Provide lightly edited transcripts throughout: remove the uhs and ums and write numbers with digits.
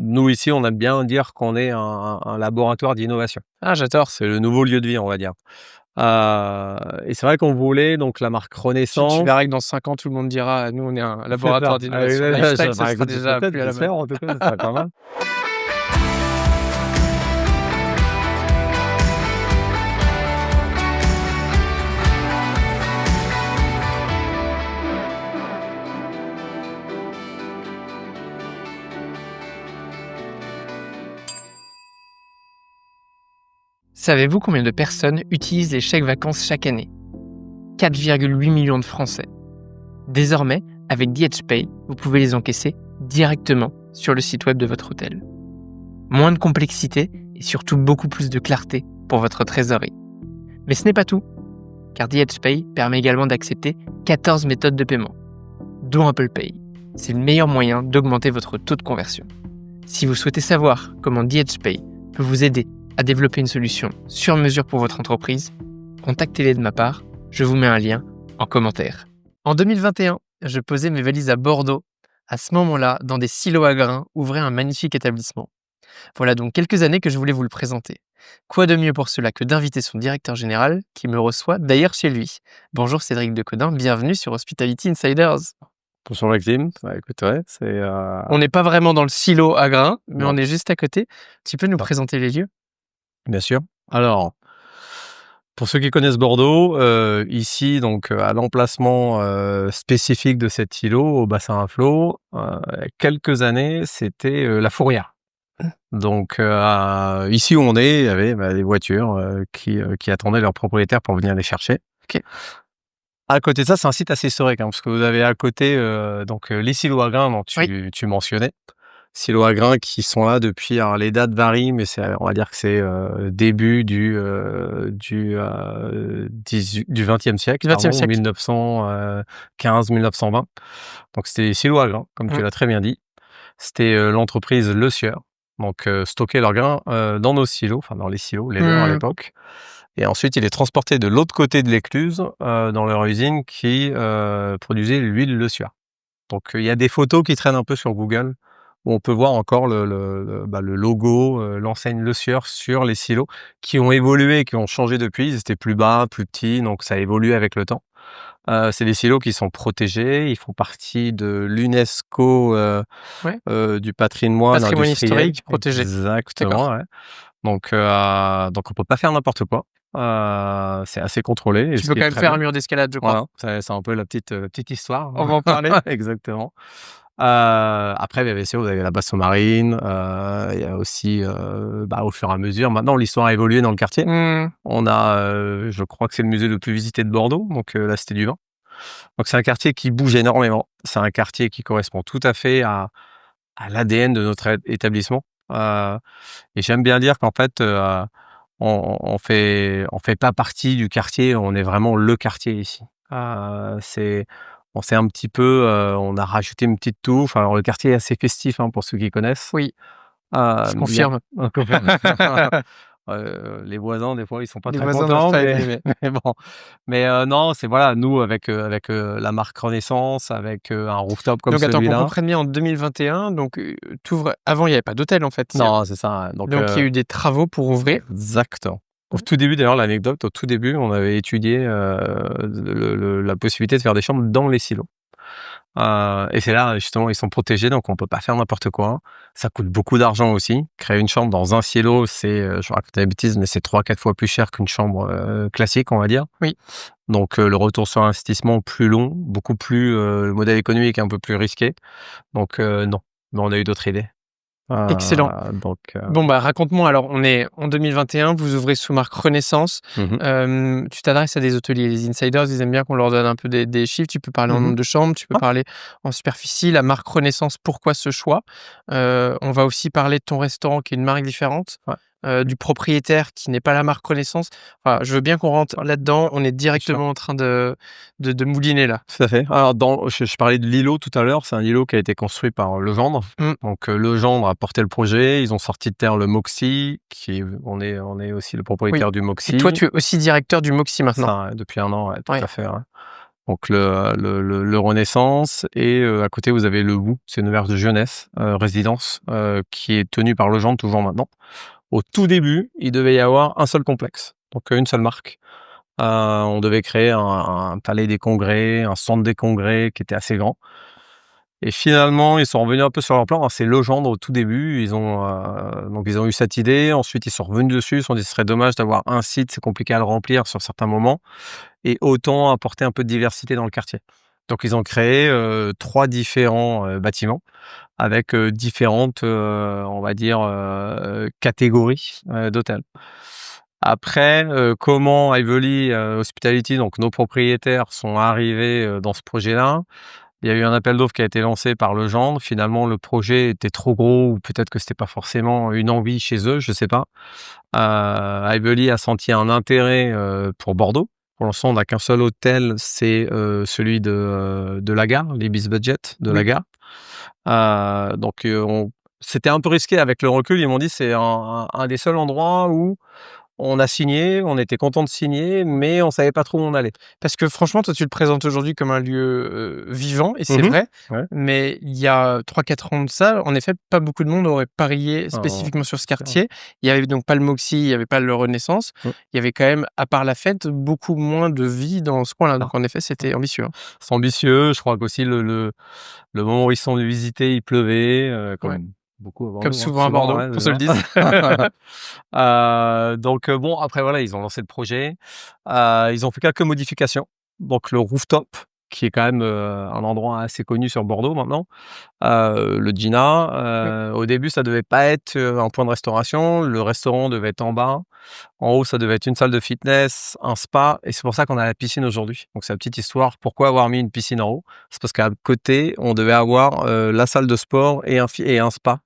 nous ici, on aime bien dire qu'on est un laboratoire d'innovation. Ah, j'adore. C'est le nouveau lieu de vie, on va dire. Et c'est vrai qu'on voulait donc la marque Tu Renaissance. verras que dans 5 ans, tout le monde dira: «Nous, on est un C'est laboratoire ça. d'innovation». Lifestyle, ça sera déjà Peut-être, plus à la mode. j'espère en tout cas, ce serait pas mal. Savez-vous combien de personnes utilisent les chèques vacances chaque année? 4,8 millions de Français. Désormais, avec DHPay, vous pouvez les encaisser directement sur le site web de votre hôtel. Moins de complexité et surtout beaucoup plus de clarté pour votre trésorerie. Mais ce n'est pas tout, car DHPay permet également d'accepter 14 méthodes de paiement, dont Apple Pay. C'est le meilleur moyen d'augmenter votre taux de conversion. Si vous souhaitez savoir comment DHPay peut vous aider à développer une solution sur mesure pour votre entreprise, contactez-les de ma part, je vous mets un lien en commentaire. En 2021, je posais mes valises à Bordeaux. À ce moment-là, dans des silos à grains, ouvrait un magnifique établissement. Voilà donc quelques années que je voulais vous le présenter. Quoi de mieux pour cela que d'inviter son directeur général, qui me reçoit d'ailleurs chez lui. Bonjour Cédric Decodin, bienvenue sur Hospitality Insiders. Bonjour Maxime. Écoute, ouais, c'est. On n'est pas vraiment dans le silo à grains, mais Non. on est juste à côté. Tu peux nous Non. présenter les lieux? Bien sûr. Alors, pour ceux qui connaissent Bordeaux, ici, donc, à l'emplacement spécifique de cet îlot, au bassin à flot, il y a quelques années, c'était la Fourrière. Donc, ici où on est, il y avait des voitures qui attendaient leurs propriétaires pour venir les chercher. Ok. À côté de ça, c'est un site assez historique, parce que vous avez à côté donc les silos à grains dont tu mentionnais. Silos à grains qui sont là depuis, alors les dates varient, mais on va dire que c'est début du XXe siècle, 1915-1920. Donc c'était des silos à grains, comme tu l'as très bien dit. C'était l'entreprise Le Sieur, donc stocker leurs grains dans nos silos, enfin dans les silos, les leurs à l'époque. Et ensuite, il est transporté de l'autre côté de l'écluse dans leur usine qui produisait l'huile Le Sieur. Donc il y a des photos qui traînent un peu sur Google où on peut voir encore le logo, l'enseigne Le Sieur sur les silos qui ont évolué, qui ont changé depuis. Ils étaient plus bas, plus petits, donc ça a évolué avec le temps. C'est des silos qui sont protégés, ils font partie de l'UNESCO du patrimoine historique protégé. Exactement, ouais. Donc on peut pas faire n'importe quoi. C'est assez contrôlé. Tu peux quand même faire un mur d'escalade, je crois. Voilà, c'est un peu la petite histoire. On va en parler. Exactement. Après, bien sûr, vous avez la base sous-marine. Il y a aussi, au fur et à mesure. Maintenant, l'histoire a évolué dans le quartier. On a, je crois que c'est le musée le plus visité de Bordeaux, donc la Cité du Vin. Donc c'est un quartier qui bouge énormément. C'est un quartier qui correspond tout à fait à l'ADN de notre établissement. Et j'aime bien dire qu'en fait, on fait pas partie du quartier, on est vraiment le quartier ici. On s'est un petit peu, on a rajouté une petite touche. Alors le quartier est assez festif pour ceux qui connaissent. Oui, je confirme. Les voisins des fois ils sont pas Les très voisins contents, doivent pas aimer. mais bon. Mais non, c'est voilà, nous avec la marque Renaissance, avec un rooftop comme Donc attends, qu'on celui-là. comprenne bien, en 2021, donc avant il n'y avait pas d'hôtel en fait. Non, c'est ça. Donc il y a eu des travaux pour ouvrir. Exactement. Au tout début, d'ailleurs, l'anecdote, au tout début, on avait étudié la possibilité de faire des chambres dans les silos. Et c'est là, justement, ils sont protégés, donc on peut pas faire n'importe quoi. Ça coûte beaucoup d'argent aussi. Créer une chambre dans un silo, c'est, je raconte des bêtises, mais c'est 3-4 fois plus cher qu'une chambre classique, on va dire. Oui. Donc le retour sur investissement plus long, beaucoup plus, le modèle économique un peu plus risqué. Donc non, mais on a eu d'autres idées. Excellent. Donc, Bon, raconte-moi, alors on est en 2021, vous ouvrez sous marque Renaissance. Tu t'adresses à des hôteliers, les insiders, ils aiment bien qu'on leur donne un peu des chiffres. Tu peux parler en nombre de chambres, tu peux parler en superficie. La marque Renaissance, pourquoi ce choix? On va aussi parler de ton restaurant qui est une marque différente. Du propriétaire qui n'est pas la marque Renaissance. Enfin, je veux bien qu'on rentre là-dedans. On est directement en train de mouliner là. Tout à fait. Alors, je parlais de l'îlot tout à l'heure. C'est un îlot qui a été construit par Legendre. Donc, Legendre a porté le projet. Ils ont sorti de terre le Moxie, on est aussi le propriétaire du Moxie. Et toi, tu es aussi directeur du Moxie maintenant. Ça, depuis un an, tout à fait. Ouais. Donc le Renaissance et à côté vous avez le Wu, c'est une auberge de jeunesse, résidence, qui est tenue par Legendre toujours maintenant. Au tout début, il devait y avoir un seul complexe, donc une seule marque. On devait créer un palais des congrès, un centre des congrès qui était assez grand. Et finalement, ils sont revenus un peu sur leur plan. Alors, c'est Legendre au tout début. Ils ont eu cette idée. Ensuite, ils sont revenus dessus. Ils se sont dit, ce serait dommage d'avoir un site, c'est compliqué à le remplir sur certains moments. Et autant apporter un peu de diversité dans le quartier. Donc, ils ont créé 3 différents bâtiments avec différentes, on va dire, catégories d'hôtels. Après, comment Ively Hospitality, donc nos propriétaires, sont arrivés dans ce projet-là. Il y a eu un appel d'offres qui a été lancé par Legendre. Finalement, le projet était trop gros ou peut-être que c'était pas forcément une envie chez eux, je sais pas. Ively a senti un intérêt pour Bordeaux. Pour l'instant, on n'a qu'un seul hôtel, c'est celui de la gare, l'Ibis Budget de la gare. Donc, c'était un peu risqué avec le recul. Ils m'ont dit c'est un des seuls endroits où on a signé, on était content de signer, mais on savait pas trop où on allait. Parce que franchement, toi, tu le présentes aujourd'hui comme un lieu vivant, et c'est vrai. Ouais. Mais il y a 3-4 ans de ça, en effet, pas beaucoup de monde aurait parié Oh, spécifiquement sur ce c'est clair. quartier. Il y avait donc pas le Moxie, il y avait pas le Renaissance. Il y avait quand même, à part la fête, beaucoup moins de vie dans ce coin-là. Donc en effet, c'était ambitieux. C'est ambitieux. Je crois qu'aussi le moment où ils sont venus visiter, il pleuvait, comme Ouais. beaucoup à Bordeaux, Comme souvent à Bordeaux, ouais, qu'on se le dise. donc bon, après voilà, ils ont lancé le projet. Ils ont fait quelques modifications. Donc le rooftop, qui est quand même un endroit assez connu sur Bordeaux maintenant. Le Gina, au début, ça devait pas être un point de restauration. Le restaurant devait être en bas. En haut, ça devait être une salle de fitness, un spa, et c'est pour ça qu'on a la piscine aujourd'hui. Donc c'est la petite histoire. Pourquoi avoir mis une piscine en haut? C'est parce qu'à côté, on devait avoir la salle de sport et un spa,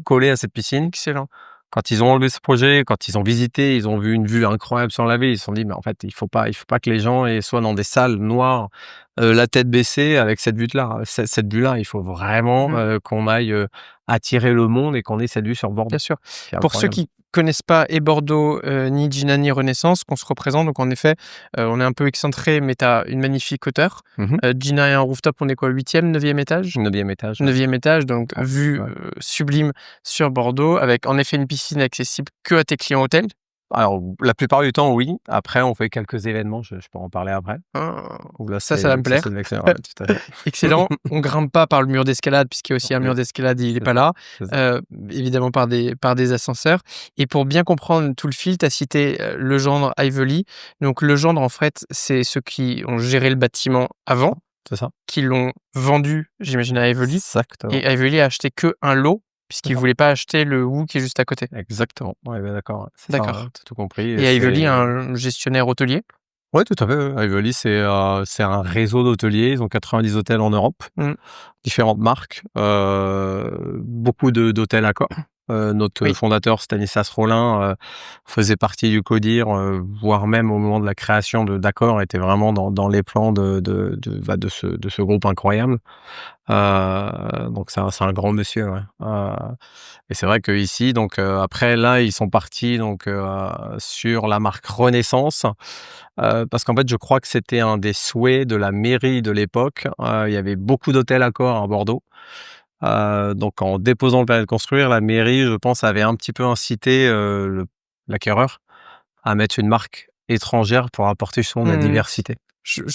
collé à cette piscine. Excellent. Quand ils ont enlevé ce projet, quand ils ont visité, ils ont vu une vue incroyable sur la ville. Ils se sont dit, mais en fait, il faut pas que les gens soient dans des salles noires, la tête baissée avec cette vue-là. Cette vue-là, il faut vraiment qu'on aille attirer le monde et qu'on ait cette vue sur Bordeaux. Bien sûr. C'est Pour ceux incroyable. qui connaissent pas et Bordeaux, ni Gina, ni Renaissance, qu'on se représente. Donc en effet, on est un peu excentré, mais tu as une magnifique hauteur. Gina et un rooftop, on est quoi, 8e, 9e étage? 9e étage. 9e étage, donc vue ouais. sublime sur Bordeaux, avec en effet une piscine accessible que à tes clients hôtels. Alors, la plupart du temps, oui. Après, on fait quelques événements. Je peux en parler après. Où là, Ça va me plaire. c'est excellent. Ouais, tout à fait. Excellent. On grimpe pas par le mur d'escalade, puisqu'il y a aussi un mur d'escalade, il est pas là. C'est ça. Évidemment par des ascenseurs. Et pour bien comprendre tout le fil, tu as cité Legendre, Ively. Donc Legendre, en fait, c'est ceux qui ont géré le bâtiment avant, C'est ça. qui l'ont vendu, j'imagine, à Ively. Exactement. Et Ively a acheté que un lot, puisqu'il ne voulait pas acheter le Wu qui est juste à côté. Exactement. Ouais, ben d'accord. Ouais. C'est D'accord. ça, ouais, t'as tout compris. Et Ively, un gestionnaire hôtelier. Ouais, tout à fait. Ouais. Ively, c'est un réseau d'hôteliers. Ils ont 90 hôtels en Europe, différentes marques, beaucoup d'hôtels Accor. Notre fondateur Stanislas Rollin faisait partie du CODIR, voire même au moment de la création d'Accor, était vraiment dans les plans de ce groupe incroyable. Donc c'est un grand monsieur. Ouais. Et c'est vrai que ici, donc après là, ils sont partis donc sur la marque Renaissance. Parce qu'en fait, je crois que c'était un des souhaits de la mairie de l'époque. Il y avait beaucoup d'hôtels Accor à Bordeaux. Donc en déposant le permis de construire, la mairie, je pense, avait un petit peu incité l'acquéreur à mettre une marque étrangère pour apporter justement de la diversité.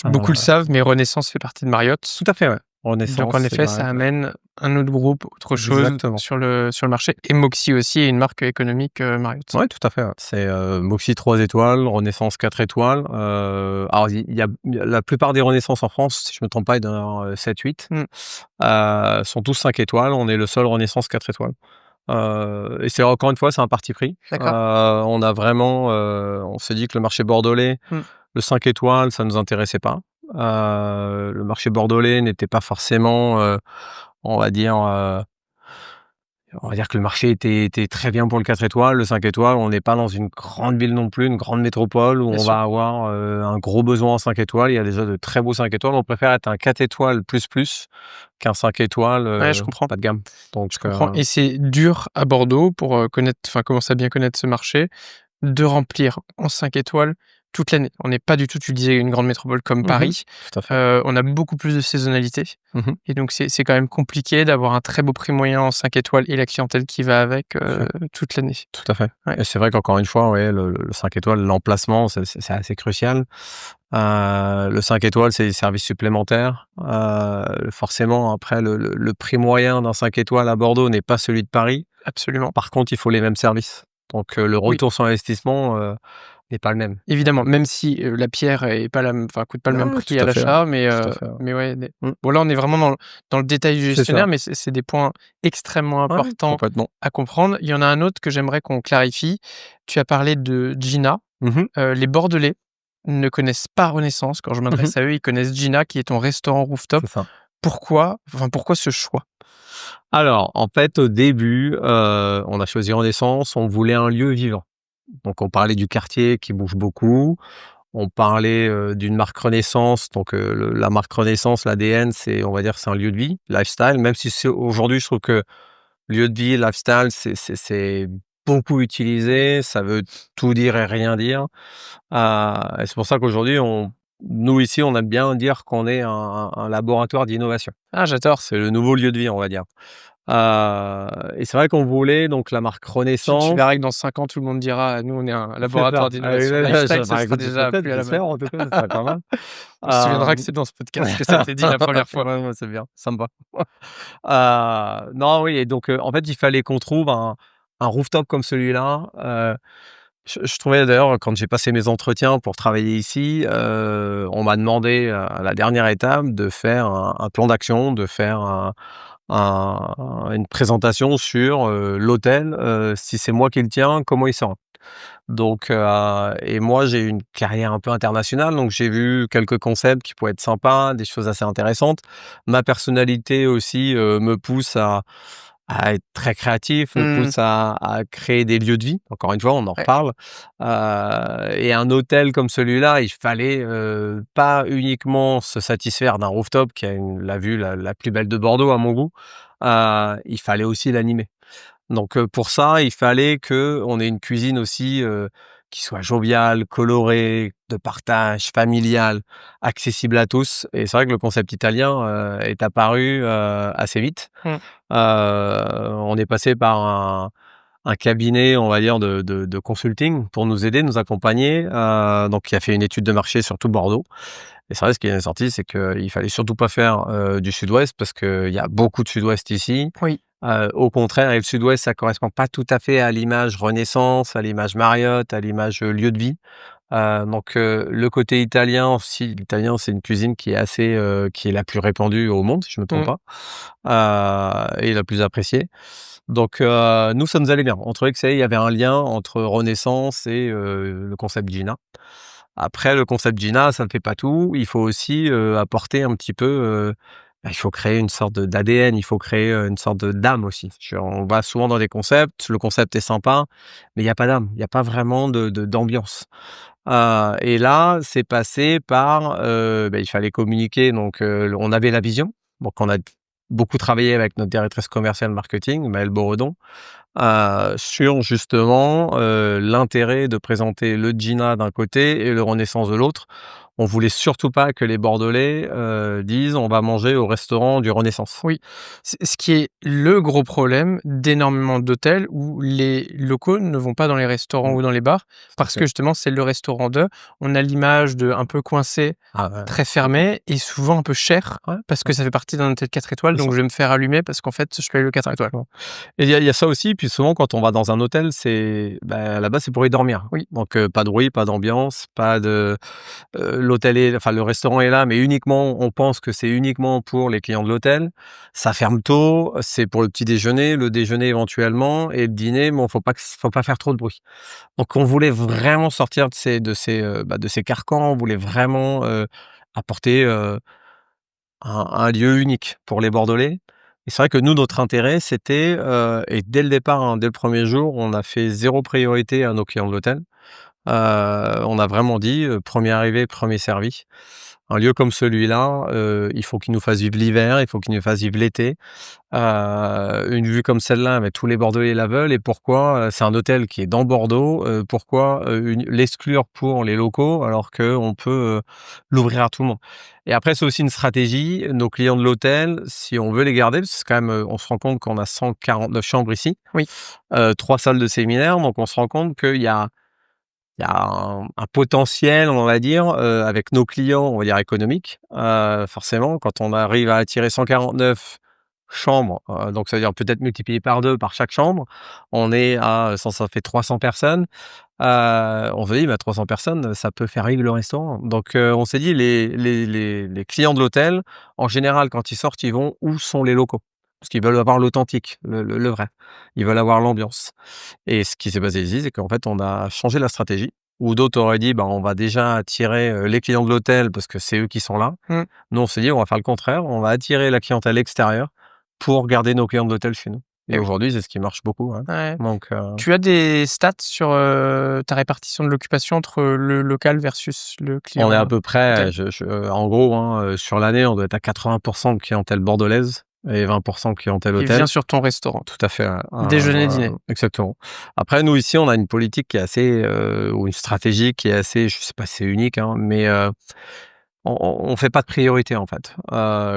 Beaucoup le savent, mais Renaissance fait partie de Marriott. Tout à fait, ouais. Renaissance. Donc en effet, ça amène un autre groupe, autre chose sur le marché. Et Moxie aussi est une marque économique Marriott. Oui, tout à fait. Ouais. C'est Moxie 3 étoiles, Renaissance 4 étoiles. Alors, il y a la plupart des Renaissances en France, si je ne me trompe pas, il y en a 7-8. Sont tous 5 étoiles. On est le seul Renaissance 4 étoiles. Et c'est encore une fois, c'est un parti pris. On a vraiment, on s'est dit que le marché bordelais, le 5 étoiles, ça ne nous intéressait pas. Le marché bordelais n'était pas forcément, on va dire que le marché était très bien pour le 4 étoiles. Le 5 étoiles, on n'est pas dans une grande ville non plus, une grande métropole où on va avoir un gros besoin en 5 étoiles. Il y a déjà de très beaux 5 étoiles. On préfère être un 4 étoiles plus qu'un 5 étoiles je comprends. pas de gamme. Donc, je comprends. Et c'est dur à Bordeaux pour commencer à bien connaître ce marché, de remplir en 5 étoiles toute l'année. On n'est pas du tout, tu le disais, une grande métropole comme Paris. Tout à fait. On a beaucoup plus de saisonnalité. Mmh. Et donc, c'est quand même compliqué d'avoir un très beau prix moyen en 5 étoiles et la clientèle qui va avec Fait. toute l'année. Tout à fait. Ouais. Et c'est vrai qu'encore une fois, ouais, le 5 étoiles, l'emplacement, c'est assez crucial. Le 5 étoiles, c'est des services supplémentaires. Forcément, après, le prix moyen d'un 5 étoiles à Bordeaux n'est pas celui de Paris. Absolument. Par contre, il faut les mêmes services. Donc, le Oui. retour sur investissement n'est pas le même. Évidemment, même si, la pierre est pas coûte pas le même Ouais, prix tout à à fait, l'achat, mais tout à fait, ouais. ouais, Mmh. bon, là, on est vraiment dans le détail du C'est gestionnaire, ça. mais c'est des points extrêmement Ouais, importants complètement. à comprendre. Il y en a un autre que j'aimerais qu'on clarifie. Tu as parlé de Gina. Mmh. Les Bordelais ne connaissent pas Renaissance. Quand je Mmh. m'adresse à eux, ils connaissent Gina, qui est ton restaurant rooftop. C'est ça. Pourquoi? Enfin, pourquoi ce choix? Alors, en fait, au début, on a choisi Renaissance, on voulait un lieu vivant. Donc on parlait du quartier qui bouge beaucoup, on parlait, d'une marque Renaissance, donc la marque Renaissance, l'ADN, c'est on va dire, c'est un lieu de vie, lifestyle, même si c'est aujourd'hui, je trouve que lieu de vie, lifestyle, c'est beaucoup utilisé, ça veut tout dire et rien dire. Et c'est pour ça qu'aujourd'hui, nous ici, on aime bien dire qu'on est un laboratoire d'innovation. Ah, j'adore. C'est le nouveau lieu de vie, on va dire. Et c'est vrai qu'on voulait donc la marque Tu Renaissance. verras que dans 5 ans, tout le monde dira: «Nous, on est un C'est ça. laboratoire d'innovation lifestyle», ce Bah, sera écoute, déjà peut-être, plus à la mode. j'espère en tout cas, ce serait pas mal. On se souviendra que Hem, c'est dans ce podcast que ça t'est dit la première fois. ouais, ouais, c'est bien, ça me va. Non, oui et donc en fait, il fallait qu'on trouve un rooftop comme celui-là. Je trouvais d'ailleurs quand j'ai passé mes entretiens pour travailler ici, on m'a demandé, à la dernière étape de faire un plan d'action, de faire une présentation sur, l'hôtel, si c'est moi qui le tiens, comment il sera? Donc et moi j'ai une carrière un peu internationale, donc j'ai vu quelques concepts qui pourraient être sympas, des choses assez intéressantes. Ma personnalité aussi, me pousse à être très créatif, me Mmh. pousse à créer des lieux de vie. Encore une fois, on en Ouais. reparle. Et un hôtel comme celui-là, il fallait, pas uniquement se satisfaire d'un rooftop qui a la vue la plus belle de Bordeaux à mon goût, il fallait aussi l'animer. Donc pour ça, il fallait qu'on ait une cuisine aussi, qui soit joviale, colorée, de partage, familiale, accessible à tous et c'est vrai que le concept italien, est apparu, assez vite. Mmh. On est passé par un cabinet, on va dire de consulting pour nous aider, nous accompagner, donc qui a fait une étude de marché sur tout Bordeaux et c'est vrai ce qui est sorti, c'est qu'il fallait surtout pas faire, du sud-ouest parce qu'il y a beaucoup de sud-ouest ici. Oui. Au contraire et le sud-ouest, ça correspond pas tout à fait à l'image Renaissance, à l'image Marriott, à l'image, lieu de vie. Donc le côté italien aussi, l'italien, c'est une cuisine qui est assez, qui est la plus répandue au monde, si je me trompe Mmh. pas, et la plus appréciée. Donc nous, ça nous allait bien. On trouvait que il y avait un lien entre Renaissance et le concept Gina. Après le concept Gina, ça ne fait pas tout. Il faut aussi, apporter un petit peu, il faut créer une sorte d'ADN, il faut créer, une sorte d'âme aussi. On va souvent dans des concepts, le concept est sympa, mais il y a pas d'âme, il y a pas vraiment d'ambiance. Et là, c'est passé par, il fallait communiquer donc on avait la vision, donc on a beaucoup travaillé avec notre directrice commerciale marketing, Maëlle Boredon, sur justement, l'intérêt de présenter le Gina d'un côté et le Renaissance de l'autre. On voulait surtout pas que les Bordelais, disent: «On va manger au restaurant du Renaissance». Oui. C'est ce qui est le gros problème d'énormément d'hôtels où les locaux ne vont pas dans les restaurants Mmh, ou dans les bars tout à parce fait. que justement, c'est le restaurant d'eux. On a l'image de un peu coincé, Ah ouais, très complètement. fermé et souvent un peu cher Ouais, parce que ouais, ça fait partie d'un hôtel 4 étoiles, c'est donc ça. je vais me faire allumer parce qu'en fait, je paye le 4 étoiles. Et il y a ça aussi, puis souvent quand on va dans un hôtel, c'est là-bas, c'est pour y dormir. Oui. Donc pas de bruit, pas d'ambiance, pas de l'hôtel est enfin le restaurant est là, mais uniquement on pense que c'est uniquement pour les clients de l'hôtel. Ça ferme tôt, c'est pour le petit déjeuner, le déjeuner éventuellement et le dîner, bon faut pas faire trop de bruit. Donc on voulait vraiment sortir de ces carcans, on voulait vraiment, apporter, un lieu unique pour les Bordelais et c'est vrai que nous, notre intérêt, c'était, et dès le départ, hein, dès le premier jour, on a fait zéro priorité à nos clients de l'hôtel. On a vraiment dit, 1er arrivé, premier servi. un lieu comme celui-là, il faut qu'il nous fasse vivre l'hiver, il faut qu'il nous fasse vivre l'été. Une vue comme celle-là, mais tous les Bordelais la veulent. Et pourquoi? C'est un hôtel qui est dans Bordeaux. Pourquoi l'exclure pour les locaux alors qu'on peut l'ouvrir à tout le monde? Et après, c'est aussi une stratégie. Nos clients de l'hôtel, si on veut les garder, parce que c'est quand même, on se rend compte qu'on a 149 chambres ici, Oui. 3 salles de séminaire, donc on se rend compte qu'il y a un potentiel, on va dire, avec nos clients, on va dire économiques. Forcément, quand on arrive à attirer 149 chambres, donc ça veut dire peut-être multiplié par 2 par chaque chambre, on est à ça fait 300 personnes. On se dit, 300 personnes, ça peut faire vivre le restaurant. Donc on s'est dit, les clients de l'hôtel, en général, quand ils sortent, ils vont où sont les locaux? Parce qu'ils veulent avoir l'authentique, le vrai. Ils veulent avoir l'ambiance. Et ce qui s'est passé ici, c'est qu'en fait, on a changé la stratégie. Où d'autres auraient dit, on va déjà attirer les clients de l'hôtel parce que c'est eux qui sont là. Mmh. Nous, on s'est dit, on va faire le contraire. On va attirer la clientèle extérieure pour garder nos clients de l'hôtel chez nous. Et Et oui. aujourd'hui, c'est ce qui marche beaucoup, hein. Ouais. Donc, Tu as des stats sur ta répartition de l'occupation entre le local versus le client? on est à peu près, hôtel? en gros, hein, sur l'année, on doit être à 80% de clientèle bordelaise et 20% de clientèle Il hôtel. vient sur ton restaurant. Tout à fait. Déjeuner, dîner. Exactement. Après, nous, ici, on a une politique qui est assez, ou une stratégie qui est assez, je sais pas si c'est unique, hein, mais on fait pas de priorité, en fait.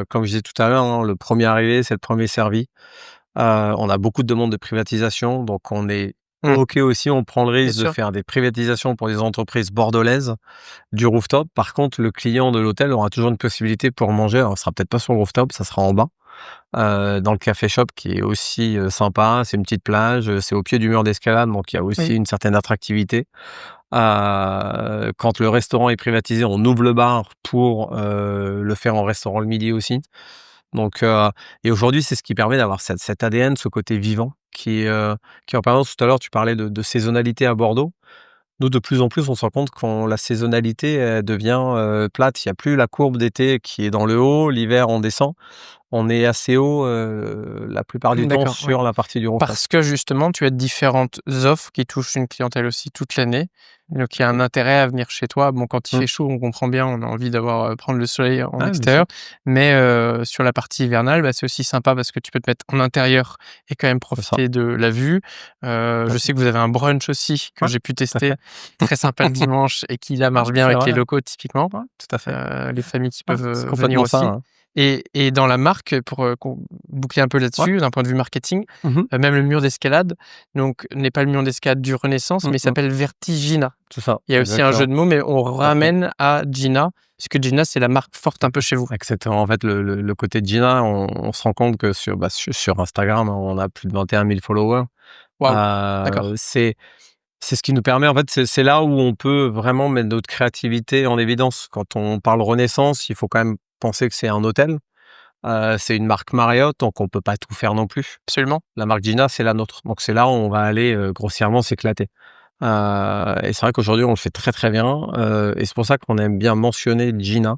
Comme je disais tout à l'heure, hein, le premier arrivé, c'est le premier servi. On a beaucoup de demandes de privatisation, donc on est Mmh. OK aussi, on prend le risque de sûr. faire des privatisations pour des entreprises bordelaises du rooftop. Par contre, le client de l'hôtel aura toujours une possibilité pour manger. Alors, ce sera peut-être pas sur le rooftop, ça sera en bas, dans le café shop qui est aussi sympa. C'est une petite plage, c'est au pied du mur d'escalade, donc il y a aussi Oui. une certaine attractivité. Quand le restaurant est privatisé, on ouvre le bar pour le faire en restaurant le midi aussi. Donc, et aujourd'hui, c'est ce qui permet d'avoir cet ADN, ce côté vivant qui en permanence. Tout à l'heure, tu parlais de saisonnalité à Bordeaux. Nous, de plus en plus, on se rend compte que la saisonnalité elle devient plate. Il n'y a plus la courbe d'été qui est dans le haut, l'hiver on descend. On est assez haut la plupart du temps D'accord, oui. sur la partie du rooftop. Parce que justement, tu as différentes offres qui touchent une clientèle aussi toute l'année. Donc, il y a un intérêt à venir chez toi. Bon, quand il Mmh. fait chaud, on comprend bien, on a envie d'avoir prendre le soleil en Ah, bien sûr. extérieur. Mais sur la partie hivernale, c'est aussi sympa parce que tu peux te mettre en intérieur et quand même C'est ça. profiter de la vue. Tout Je à sais que vous avez un brunch aussi que Ouais, j'ai pu tout à tester, fait. très sympa le dimanche et qui là marche bien C'est avec les vrai. locaux typiquement. Ouais, tout à fait. Les familles qui Ouais, peuvent c'est venir complètement ça, aussi. hein. Et dans la marque, pour boucler un peu Ouais. là-dessus, d'un point de vue marketing, Mmh mh. même le mur d'escalade, donc n'est pas le mur d'escalade du Renaissance, mais il Mmh. s'appelle Vertigina. C'est ça, Il y a aussi un jeu exactement. de mots, mais on Tout à fait. ramène à Gina, puisque Gina, c'est la marque forte un peu chez vous. Exactement. En fait, le côté Gina, on se rend compte que sur Instagram, on a plus de 21 000 followers. Waouh! D'accord. C'est ce qui nous permet, en fait, c'est là où on peut vraiment mettre notre créativité en évidence. Quand on parle Renaissance, il faut quand même penser que c'est un hôtel. C'est une marque Marriott, donc on peut pas tout faire non plus. Absolument. La marque Gina, c'est la nôtre. Donc c'est là où on va aller grossièrement s'éclater. Et c'est vrai qu'aujourd'hui, on le fait très, très bien. Et c'est pour ça qu'on aime bien mentionner Gina.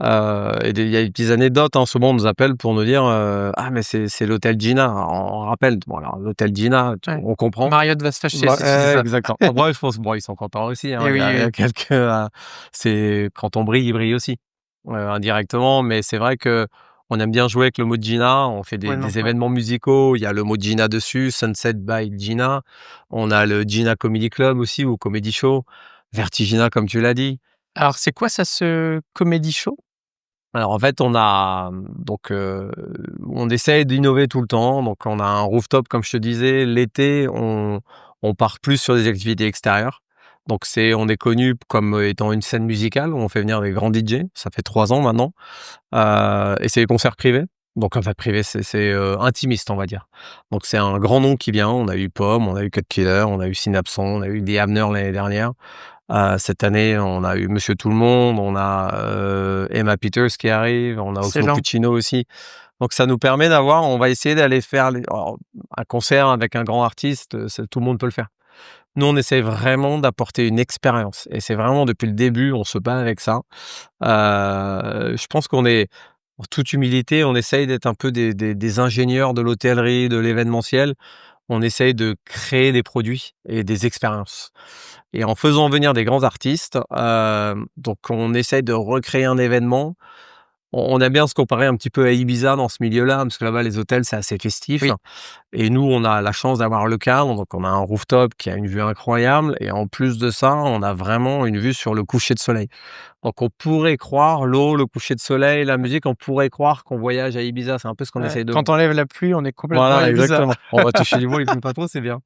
Il y a des petites anecdotes, hein. Souvent, on nous appelle pour nous dire «Ah, mais c'est l'hôtel Gina». Alors, on rappelle, bon, alors l'hôtel Gina, Ouais. on comprend. Marriott va se fâcher Bah, si tu dis ça. exactement. Après, je pense, bon, ils sont contents aussi, hein. Eh oui, Il y oui. a quelques, c'est quand on brille, ils brillent aussi, indirectement. Mais c'est vrai que on aime bien jouer avec le mot Gina. On fait Complètement, des ouais. événements musicaux. Il y a le mot Gina dessus, Sunset by Gina. On a le Gina Comedy Club aussi ou Comedy Show. Vertigina, comme tu l'as dit. Alors, c'est quoi ça, ce comedy show? Alors en fait, on essaye d'innover tout le temps. Donc on a un rooftop, comme je te disais. L'été, on part plus sur des activités extérieures. Donc on est connu comme étant une scène musicale où on fait venir des grands DJ. Ça fait 3 ans maintenant. Et c'est des concerts privés. Donc en fait, privé, c'est intimiste, on va dire. Donc c'est un grand nom qui vient. On a eu Pomme, on a eu Cut Killer, on a eu Synapson, on a eu The Hamner l'année dernière. Cette année, on a eu Monsieur Tout le Monde, on a Emma Peters qui arrive, on a Oxmo Excellent. Puccino aussi. Donc ça nous permet on va essayer d'aller faire alors, un concert avec un grand artiste, tout le monde peut le faire. Nous, on essaie vraiment d'apporter une expérience et c'est vraiment depuis le début, on se bat avec ça. Je pense qu'on est, en toute humilité, on essaye d'être un peu des ingénieurs de l'hôtellerie, de l'événementiel. on essaye de créer des produits et des expériences. Et en faisant venir des grands artistes, donc on essaye de recréer un événement. On aime bien se comparer un petit peu à Ibiza dans ce milieu-là, parce que là-bas, les hôtels, c'est assez festif. Oui. Et nous, on a la chance d'avoir le cadre, donc on a un rooftop qui a une vue incroyable. Et en plus de ça, on a vraiment une vue sur le coucher de soleil. Donc on pourrait croire, l'eau, le coucher de soleil, la musique, on pourrait croire qu'on voyage à Ibiza. C'est un peu ce qu'on essaye de... Quand on enlève la pluie, on est complètement à Voilà, Ibiza. exactement. On va toucher du bois, il pleut pas trop, c'est bien.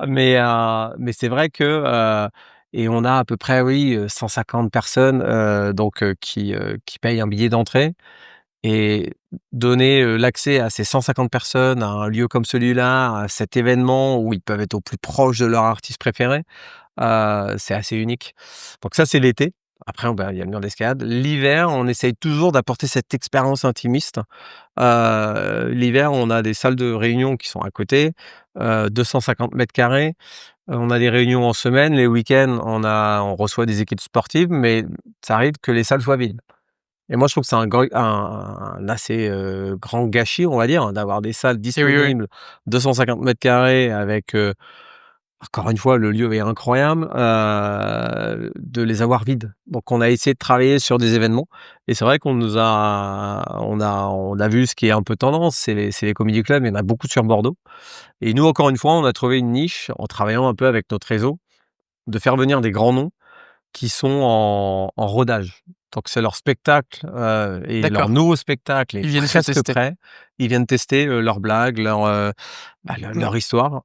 Mais c'est vrai que et on a à peu près, oui, 150 personnes qui payent un billet d'entrée. Et donner l'accès à ces 150 personnes à un lieu comme celui-là, à cet événement où ils peuvent être au plus proche de leur artiste préféré, c'est assez unique. Donc ça, c'est l'été. Après, il y a le mur d'escalade. L'hiver, on essaye toujours d'apporter cette expérience intimiste. L'hiver, on a des salles de réunion qui sont à côté, 250 mètres carrés. On a des réunions en semaine. Les week-ends, on reçoit des équipes sportives, mais ça arrive que les salles soient vides. Et moi, je trouve que c'est un assez grand gâchis, on va dire, hein, d'avoir des salles disponibles, 250 mètres carrés avec, encore une fois, le lieu est incroyable, de les avoir vides. Donc on a essayé de travailler sur des événements et c'est vrai on a vu ce qui est un peu tendance, c'est les comedy clubs, il y en a beaucoup sur Bordeaux. Et nous, encore une fois, on a trouvé une niche en travaillant un peu avec notre réseau, de faire venir des grands noms qui sont en rodage. Donc c'est leur spectacle et D'accord. leur nouveau spectacle est Ils viennent presque tester. prêt. Ils viennent tester leurs blagues, leur histoire.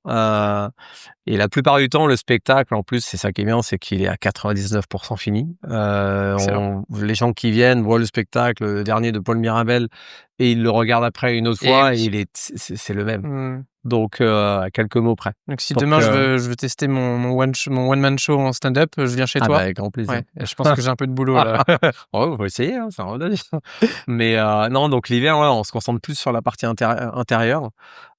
Et la plupart du temps, le spectacle, en plus, c'est ça qui est bien, c'est qu'il est à 99% fini. Les gens qui viennent voient le spectacle, le dernier de Paul Mirabel, et ils le regardent après une autre fois, oui. et c'est le même. Mmh. Donc à quelques mots près. Donc si Donc, demain je veux tester mon one-man show en stand-up, je viens chez toi? avec grand plaisir. Ouais, je pense que j'ai un peu de boulot là. Oh, faut essayer, hein, c'est un rodage. Mais non, donc l'hiver, ouais, on se concentre plus sur la partie intérieure.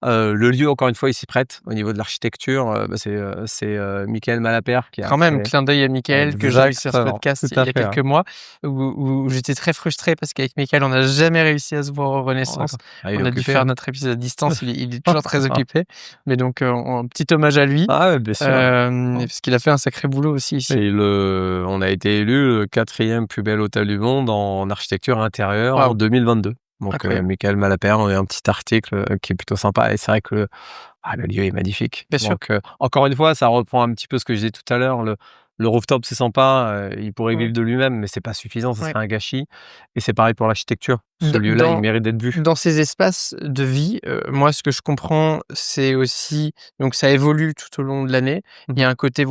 Le lieu, encore une fois, il s'y prête. Au niveau de l'architecture, c'est Mickaël Malapert qui a Quand même, créé. clin d'œil à Mickaël que j'ai eu sur ce Exactement, podcast tout à il y a fait, quelques mois où j'étais très frustré parce qu'avec Mickaël, on n'a jamais réussi à se voir au Renaissance. Ah, il est On a dû occupé, faire hein. notre épisode à distance, il est toujours très occupé. Mais donc un petit hommage à lui, Ah ouais, bien sûr. parce qu'il a fait un sacré boulot aussi ici. Et on a été élu le 4e plus bel hôtel du monde en architecture intérieure en Waouh. 2022. Donc Incroyable. Mickaël Malapert, on a un petit article qui est plutôt sympa. Et c'est vrai que le lieu est magnifique. Bien sûr. Donc encore une fois, ça reprend un petit peu ce que je disais tout à l'heure. Le rooftop, c'est sympa, il pourrait vivre de lui-même, mais c'est pas suffisant, ça serait un gâchis. Et c'est pareil pour l'architecture. Ce lieu-là, il mérite d'être vu. Dans ces espaces de vie, moi, ce que je comprends, c'est aussi donc ça évolue tout au long de l'année. Il y a un côté,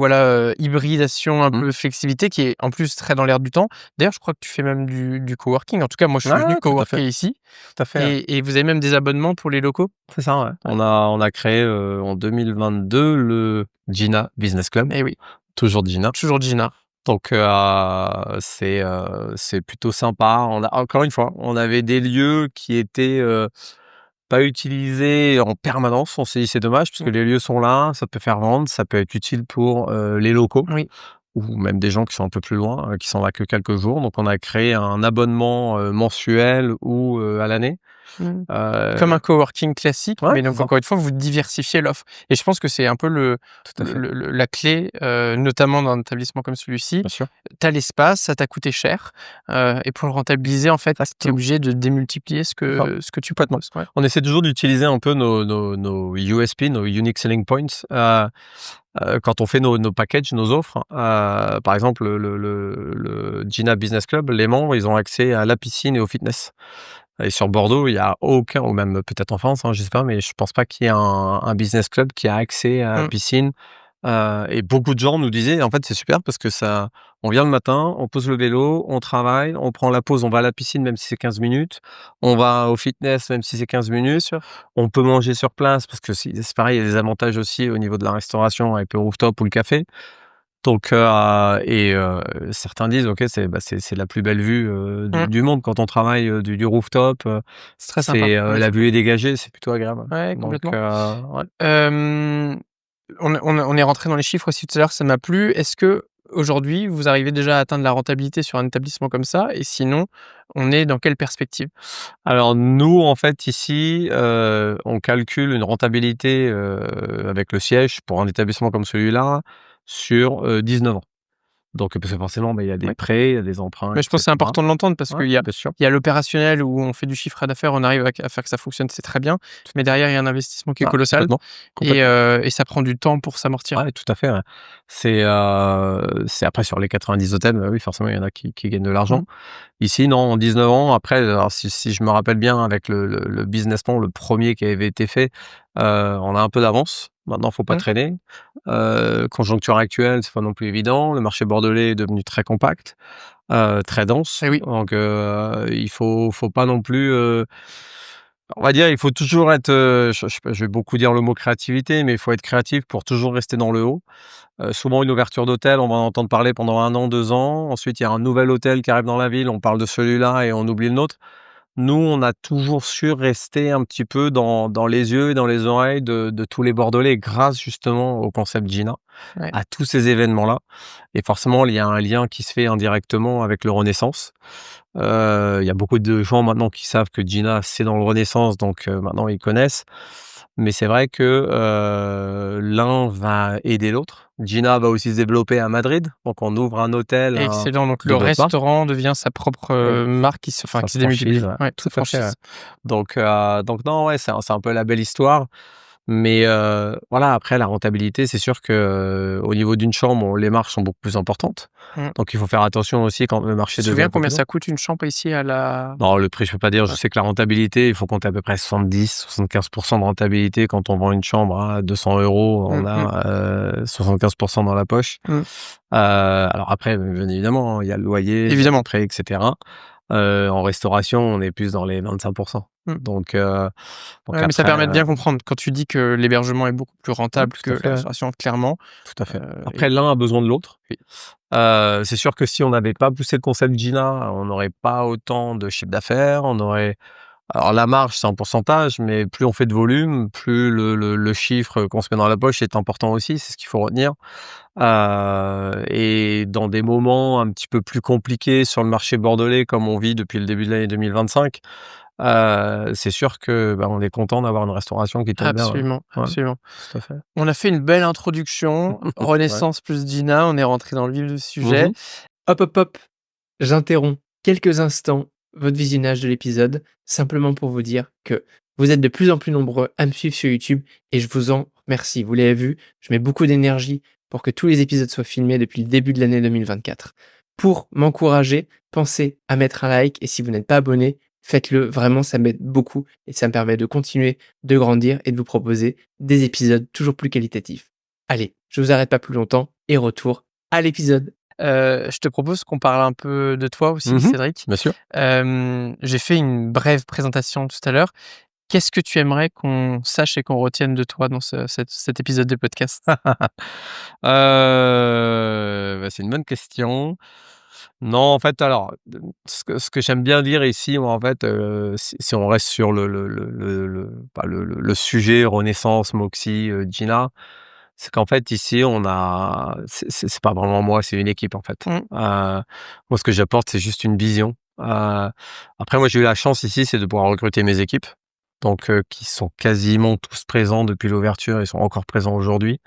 hybridation, un peu flexibilité qui est en plus très dans l'air du temps. D'ailleurs, je crois que tu fais même du coworking. En tout cas, moi, je suis venu Tout à coworker fait. ici Tout à fait. et vous avez même des abonnements pour les locaux? C'est ça, ouais. On a créé en 2022 le Gina Business Club. Eh oui, Toujours Gina. toujours Gina. Donc c'est plutôt sympa. Encore une fois, on avait des lieux qui étaient pas utilisés en permanence. On s'est dit c'est dommage parce que les lieux sont là, ça peut faire vendre, ça peut être utile pour les locaux. Oui. Ou même des gens qui sont un peu plus loin, qui sont là que quelques jours. Donc on a créé un abonnement mensuel ou à l'année. Comme un coworking classique, mais donc encore une fois, vous diversifiez l'offre. Et je pense que c'est un peu la clé, notamment dans un établissement comme celui-ci. Bien sûr. Tu as l'espace, ça t'a coûté cher, et pour le rentabiliser, en fait, tu es obligé de démultiplier ce que tu proposes. Ouais. On essaie toujours d'utiliser un peu nos USP, nos Unique Selling Points, quand on fait nos packages, nos offres. Par exemple, le Gina Business Club, les membres, ils ont accès à la piscine et au fitness. Et sur Bordeaux, il y a aucun, ou même peut-être en France, hein, je sais pas, mais je pense pas qu'il y ait un business club qui a accès à la piscine. Et beaucoup de gens nous disaient, en fait, c'est super parce que on vient le matin, on pose le vélo, on travaille, on prend la pause, on va à la piscine même si c'est 15 minutes, on va au fitness même si c'est 15 minutes, on peut manger sur place parce que c'est pareil, il y a des avantages aussi au niveau de la restauration avec le rooftop ou le café. Donc certains disent OK, c'est la plus belle vue du monde quand on travaille du rooftop. C'est très sympa. La vue est dégagée, c'est plutôt agréable. Ouais, complètement. Donc, ouais. On est rentré dans les chiffres aussi tout à l'heure, ça m'a plu. Est-ce que aujourd'hui, vous arrivez déjà à atteindre la rentabilité sur un établissement comme ça? Et sinon, on est dans quelle perspective? Alors nous, en fait, ici, on calcule une rentabilité, avec le siège pour un établissement comme celui-là sur, 19 ans. Donc parce que forcément, il y a des Ouais. prêts, il y a des emprunts Mais et je pense que c'est cetera. important de l'entendre parce Ouais, qu'il y a bien sûr. il y a l'opérationnel où on fait du chiffre d'affaires, on arrive à faire que ça fonctionne, c'est très bien. Mais derrière, il y a un investissement qui est Ah, colossal complètement, et complètement. ça prend du temps pour s'amortir. Ouais, tout à fait, ouais. C'est après sur les 90 hôtels, oui, forcément, il y en a qui gagnent de l'argent. Mmh. Ici, non, en 19 ans, après, alors si je me rappelle bien avec le business plan, le premier qui avait été fait, on a un peu d'avance. Maintenant, faut pas Mmh. traîner. Conjoncture actuelle, c'est pas non plus évident. Le marché bordelais est devenu très compact, très dense. Et oui, Donc, il faut pas non plus, on va dire, il faut toujours être, je vais beaucoup dire le mot créativité, mais il faut être créatif pour toujours rester dans le haut. Souvent une ouverture d'hôtel, on va en entendre parler pendant 1 an, 2 ans. Ensuite, il y a un nouvel hôtel qui arrive dans la ville, on parle de celui-là et on oublie le nôtre. Nous, on a toujours su rester un petit peu dans les yeux et dans les oreilles de tous les Bordelais grâce justement au concept Gina, ouais. à tous ces événements-là. Et forcément, il y a un lien qui se fait indirectement avec le Renaissance. Il y a beaucoup de gens maintenant qui savent que Gina, c'est dans le Renaissance, donc maintenant ils connaissent. Mais c'est vrai que, l'un va aider l'autre. Gina va aussi se développer à Madrid, donc on ouvre un hôtel, Excellent, donc de le notre marque. restaurant devient sa propre, Oui, marque sa qui se démultiplie. franchise, ouais, Ouais, tout sa à fait, ouais. franchise. Donc non, ouais, c'est un peu la belle histoire. Mais voilà, après la rentabilité, c'est sûr que, au niveau d'une chambre, les marges sont beaucoup plus importantes. Mmh. Donc il faut faire attention aussi quand le marché Tu te devient souviens un peu combien plus long. ça coûte une chambre ici à la Non, le prix, je peux pas dire. Je ouais. sais que la rentabilité, il faut compter à peu près 70-75% de rentabilité. Quand on vend une chambre à 200 €, on Mmh mh. a 75% dans la poche. Mmh. Alors après, bien évidemment, il y a le loyer, il y a les Évidemment. prêts, et cetera. En restauration, on est plus dans les 25%. Mmh. Donc, donc Ouais, mais ça après, permet de bien comprendre. Quand tu dis que l'hébergement est beaucoup plus ouais, rentable que tout à fait, la ouais, restauration, clairement, tout à fait. et Après, l'un a besoin de l'autre. oui, C'est sûr que si on n'avait pas poussé le concept Gina, on n'aurait pas autant de chiffre d'affaires, on aurait alors la marge, c'est un pourcentage, mais plus on fait de volume, plus le chiffre qu'on se met dans la poche est important aussi, c'est ce qu'il faut retenir. Et dans des moments un petit peu plus compliqués sur le marché bordelais, comme on vit depuis le début de l'année 2025, c'est sûr que, on est content d'avoir une restauration qui tourne bien, ouais. absolument, Ouais, absolument. tout à fait. On a fait une belle introduction, Ouais. Renaissance plus Dina, on est rentré dans le vif du sujet. Mmh. Hop, hop, hop, j'interromps quelques instants votre visionnage de l'épisode, simplement pour vous dire que vous êtes de plus en plus nombreux à me suivre sur YouTube et je vous en remercie. Vous l'avez vu, je mets beaucoup d'énergie pour que tous les épisodes soient filmés depuis le début de l'année 2024. Pour m'encourager, pensez à mettre un like et si vous n'êtes pas abonné, faites-le. Vraiment, ça m'aide beaucoup et ça me permet de continuer de grandir et de vous proposer des épisodes toujours plus qualitatifs. Allez, je vous arrête pas plus longtemps et retour à l'épisode. Je te propose qu'on parle un peu de toi aussi, Mmh. Cédric. Bien sûr. J'ai fait une brève présentation tout à l'heure. Qu'est-ce que tu aimerais qu'on sache et qu'on retienne de toi dans cet épisode de podcast? C'est une bonne question. Non, en fait, alors, ce que j'aime bien dire ici, moi, en fait, si on reste sur le sujet Renaissance, Moxie, Gina, c'est qu'en fait, ici, on a c'est pas vraiment moi, c'est une équipe, en fait. Mmh, Moi, ce que j'apporte, c'est juste une vision. Après, moi, j'ai eu la chance ici, c'est de pouvoir recruter mes équipes, donc qui sont quasiment tous présents depuis l'ouverture et sont encore présents aujourd'hui.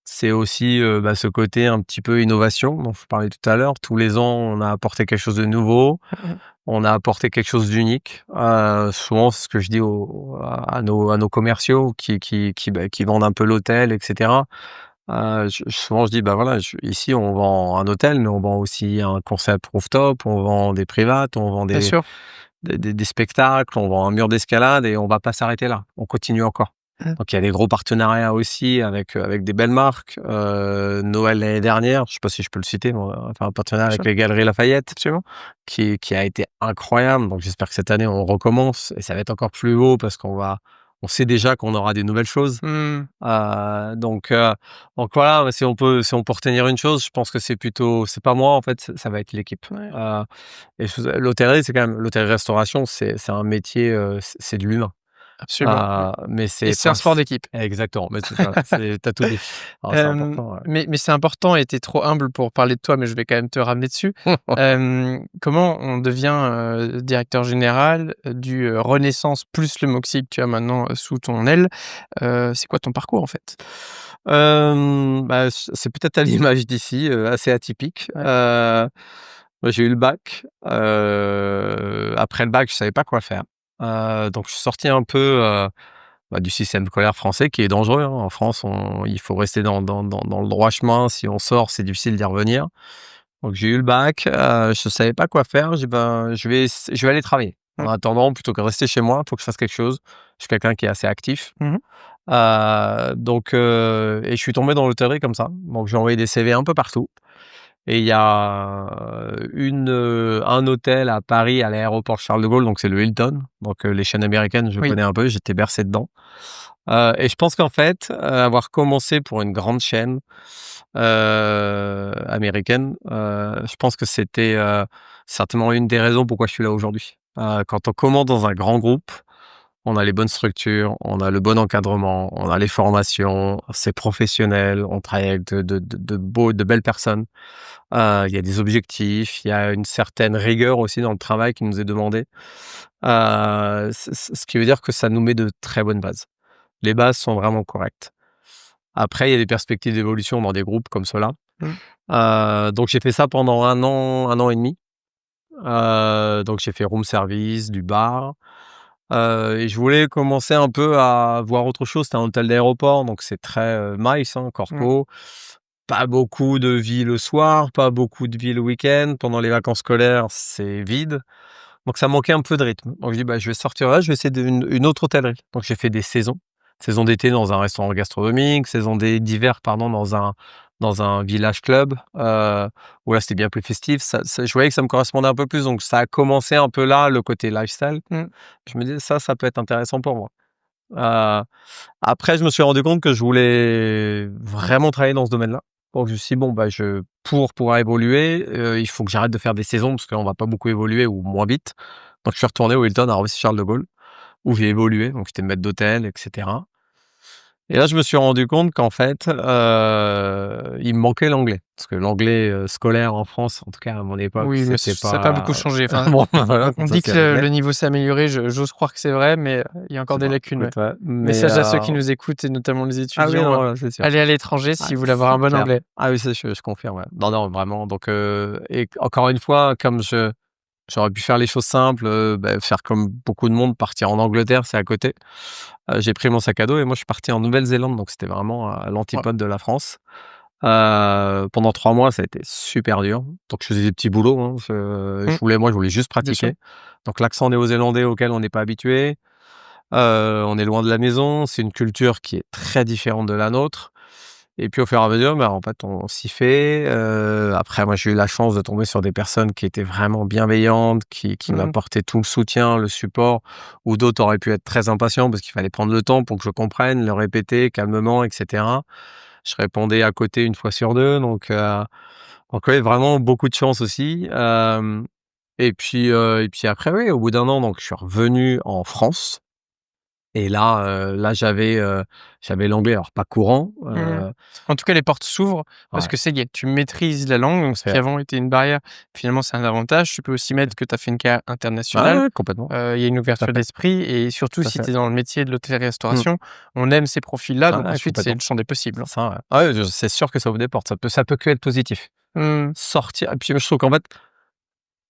C'est aussi, ce côté un petit peu innovation dont je parlais tout à l'heure. Tous les ans, on a apporté quelque chose de nouveau, mmh. on a apporté quelque chose d'unique. Souvent, c'est ce que je dis à nos commerciaux qui vendent un peu l'hôtel et cetera. Souvent je dis: «Bah, voilà, ici on vend un hôtel, mais on vend aussi un concept rooftop, on vend des privates, on vend Bien sûr. des spectacles, on vend un mur d'escalade et on va pas s'arrêter là, on continue encore». Mmh. Donc il y a des gros partenariats aussi avec des belles marques. Noël l'année dernière, je sais pas si je peux le citer, mais on a fait un partenariat Bien avec sûr. les Galeries Lafayette Absolument. qui a été incroyable. Donc j'espère que cette année on recommence et ça va être encore plus beau parce on sait déjà qu'on aura des nouvelles choses. Mmh. Donc voilà, si on peut retenir une chose, je pense que c'est pas moi en fait, ça va être l'équipe. Ouais. Et l'hôtellerie, c'est quand même l'hôtellerie-restauration, c'est un métier, c'est de l'humain. Absolument. Mais Et c'est c'est un sport d'équipe. exactement, mais c'est ça, t'as tout dit. Alors c'est important, ouais. Mais c'est important et tu es trop humble pour parler de toi, mais je vais quand même te ramener dessus. Comment on devient, directeur général, du, Renaissance plus le Moxie que tu as maintenant, sous ton aile? C'est quoi ton parcours, en fait? Bah, c'est peut-être à l'image d'ici, assez atypique. Ouais. Moi j'ai eu le bac, après le bac, je savais pas quoi faire. Donc je suis sorti un peu, du système scolaire français qui est dangereux, hein. En France, il faut rester dans le droit chemin. Si on sort, c'est difficile d'y revenir. Donc j'ai eu le bac, je savais pas quoi faire. J'ai dit: «Ben, je vais aller travailler. En Mmh. attendant, plutôt que rester chez moi, il faut que je fasse quelque chose». Je suis quelqu'un qui est assez actif. Mmh. Et je suis tombé dans l'hôtellerie comme ça. Donc j'ai envoyé des CV un peu partout et il y a, un hôtel à Paris, à l'aéroport Charles de Gaulle, donc c'est le Hilton. Donc les chaînes américaines, je Oui. connais un peu, j'étais bercé dedans. Et je pense qu'en fait, avoir commencé pour une grande chaîne, américaine, je pense que c'était, certainement une des raisons pourquoi je suis là aujourd'hui. Quand on commence dans un grand groupe, on a les bonnes structures, on a le bon encadrement, on a les formations, c'est professionnel, on travaille avec de belles personnes. Il y a des objectifs, il y a une certaine rigueur aussi dans le travail qui nous est demandé. Ce qui veut dire que ça nous met de très bonnes bases. Les bases sont vraiment correctes. Après, il y a des perspectives d'évolution dans des groupes comme ceux-là. Mmh. Donc j'ai fait ça pendant 1 an et demi. Donc j'ai fait room service, du bar. Et je voulais commencer un peu à voir autre chose. C'était un hôtel d'aéroport, donc c'est très, MICE, hein, Mmh. corpo. Pas beaucoup de vie le soir, pas beaucoup de vie le week-end. Pendant les vacances scolaires, c'est vide. Donc ça manquait un peu de rythme. Donc je dis: «Bah, je vais sortir là, je vais essayer une autre hôtellerie». Donc j'ai fait des saisons. Saison d'été dans un restaurant gastronomique, d'hiver, pardon, dans un village club, où là, c'était bien plus festif. Je voyais que ça me correspondait un peu plus, donc ça a commencé un peu là, le côté lifestyle. Mmh. Je me disais: «Ça peut être intéressant pour moi». Heu, Après, je me suis rendu compte que je voulais vraiment travailler dans ce domaine-là. Donc je me suis dit: «Bon, bah, pour pouvoir évoluer, il faut que j'arrête de faire des saisons parce qu'on va pas beaucoup évoluer ou moins vite». Donc je suis retourné au Hilton à Roissy-Charles de Gaulle où j'ai évolué, donc j'étais maître d'hôtel et cetera. Et là, je me suis rendu compte qu'en fait, il me manquait l'anglais. Parce que l'anglais, scolaire en France, en tout cas à mon époque, Oui, mais c'était ça a pas beaucoup pas changé. Enfin, bon, voilà, on ça dit c'est que réglé. le niveau s'est amélioré, j'ose croire que c'est vrai, mais il y a encore Je sais des pas, lacunes, ouais. écoute, ouais, mais Message à ceux qui nous écoutent et notamment les ah oui, étudiants, non, ouais, c'est sûr. allez à l'étranger Ah, si vous voulez avoir c'est un bon clair. anglais. Ah oui, ça je confirme, ouais. Non, non, vraiment, donc et encore une fois, comme j'aurais pu faire les choses simples, faire comme beaucoup de monde, partir en Angleterre, c'est à côté. J'ai pris mon sac à dos et moi je suis parti en Nouvelle-Zélande, donc c'était vraiment à Ouais. l'antipode de la France. Pendant 3 mois, ça a été super dur. Donc je faisais des petits boulots, hein. Mmh. Je voulais juste Bien sûr. pratiquer. Donc l'accent néo-zélandais auquel on n'est pas habitué, on est loin de la maison, c'est une culture qui est très différente de la nôtre. Et puis au fur et à mesure, en fait, on s'y fait. Après moi, j'ai eu la chance de tomber sur des personnes qui étaient vraiment bienveillantes, qui Mmh. m'apportaient tout le soutien, le support, ou d'autres auraient pu être très impatients parce qu'il fallait prendre le temps pour que je comprenne, le répéter calmement et cetera. Je répondais à côté 1 fois sur 2, donc ouais, vraiment beaucoup de chance aussi. Et puis après, oui, au bout d'1 an, donc je suis revenu en France. Et là, j'avais l'anglais, alors pas courant, Mmh. En tout cas, les portes s'ouvrent parce ouais, que ça y est, tu maîtrises la langue, donc ce qui fait. avant était une barrière, finalement, c'est un avantage. Tu peux aussi mettre que tu as fait une carrière Ouais, internationale. ouais, complètement, Il y a une tout à ouverture fait, d'esprit et surtout tout à si tu fait. es dans le métier de Mmh. l'hôtellerie-restauration, on aime ces profils-là, donc Ouais, ensuite, c'est complètement. le champ des possibles, C'est hein. ça, ouais. Ah ouais, c'est sûr que ça ouvre des portes, ça peut que être positif. Mmh. Sortir et puis je trouve qu'en fait,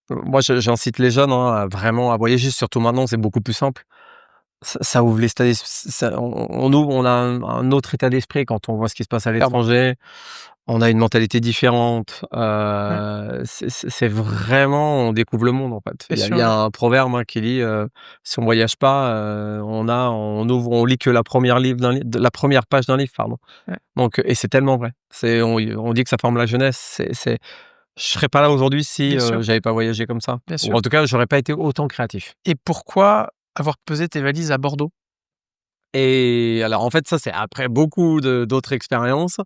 moi j'incite les jeunes, hein, à vraiment à voyager, surtout maintenant, c'est beaucoup plus simple. Ça ouvre on a un autre état d'esprit quand on voit ce qui se passe à Clairement. l'étranger. On a une mentalité différente, Ouais, c'est vraiment on découvre le monde, en fait. bien Il y sûr, a ouais. un proverbe, hein, qui dit, «Si on voyage pas, on lit que la première page d'un livre», pardon. Ouais, Donc et c'est tellement vrai. On dit que ça forme la jeunesse, je serais pas là aujourd'hui si, bien sûr, j'avais pas voyagé comme ça. bien Ou sûr. en tout cas, j'aurais pas été autant créatif. Et pourquoi avoir posé tes valises à Bordeaux? Et alors, en fait, ça, c'est après beaucoup d'autres expériences.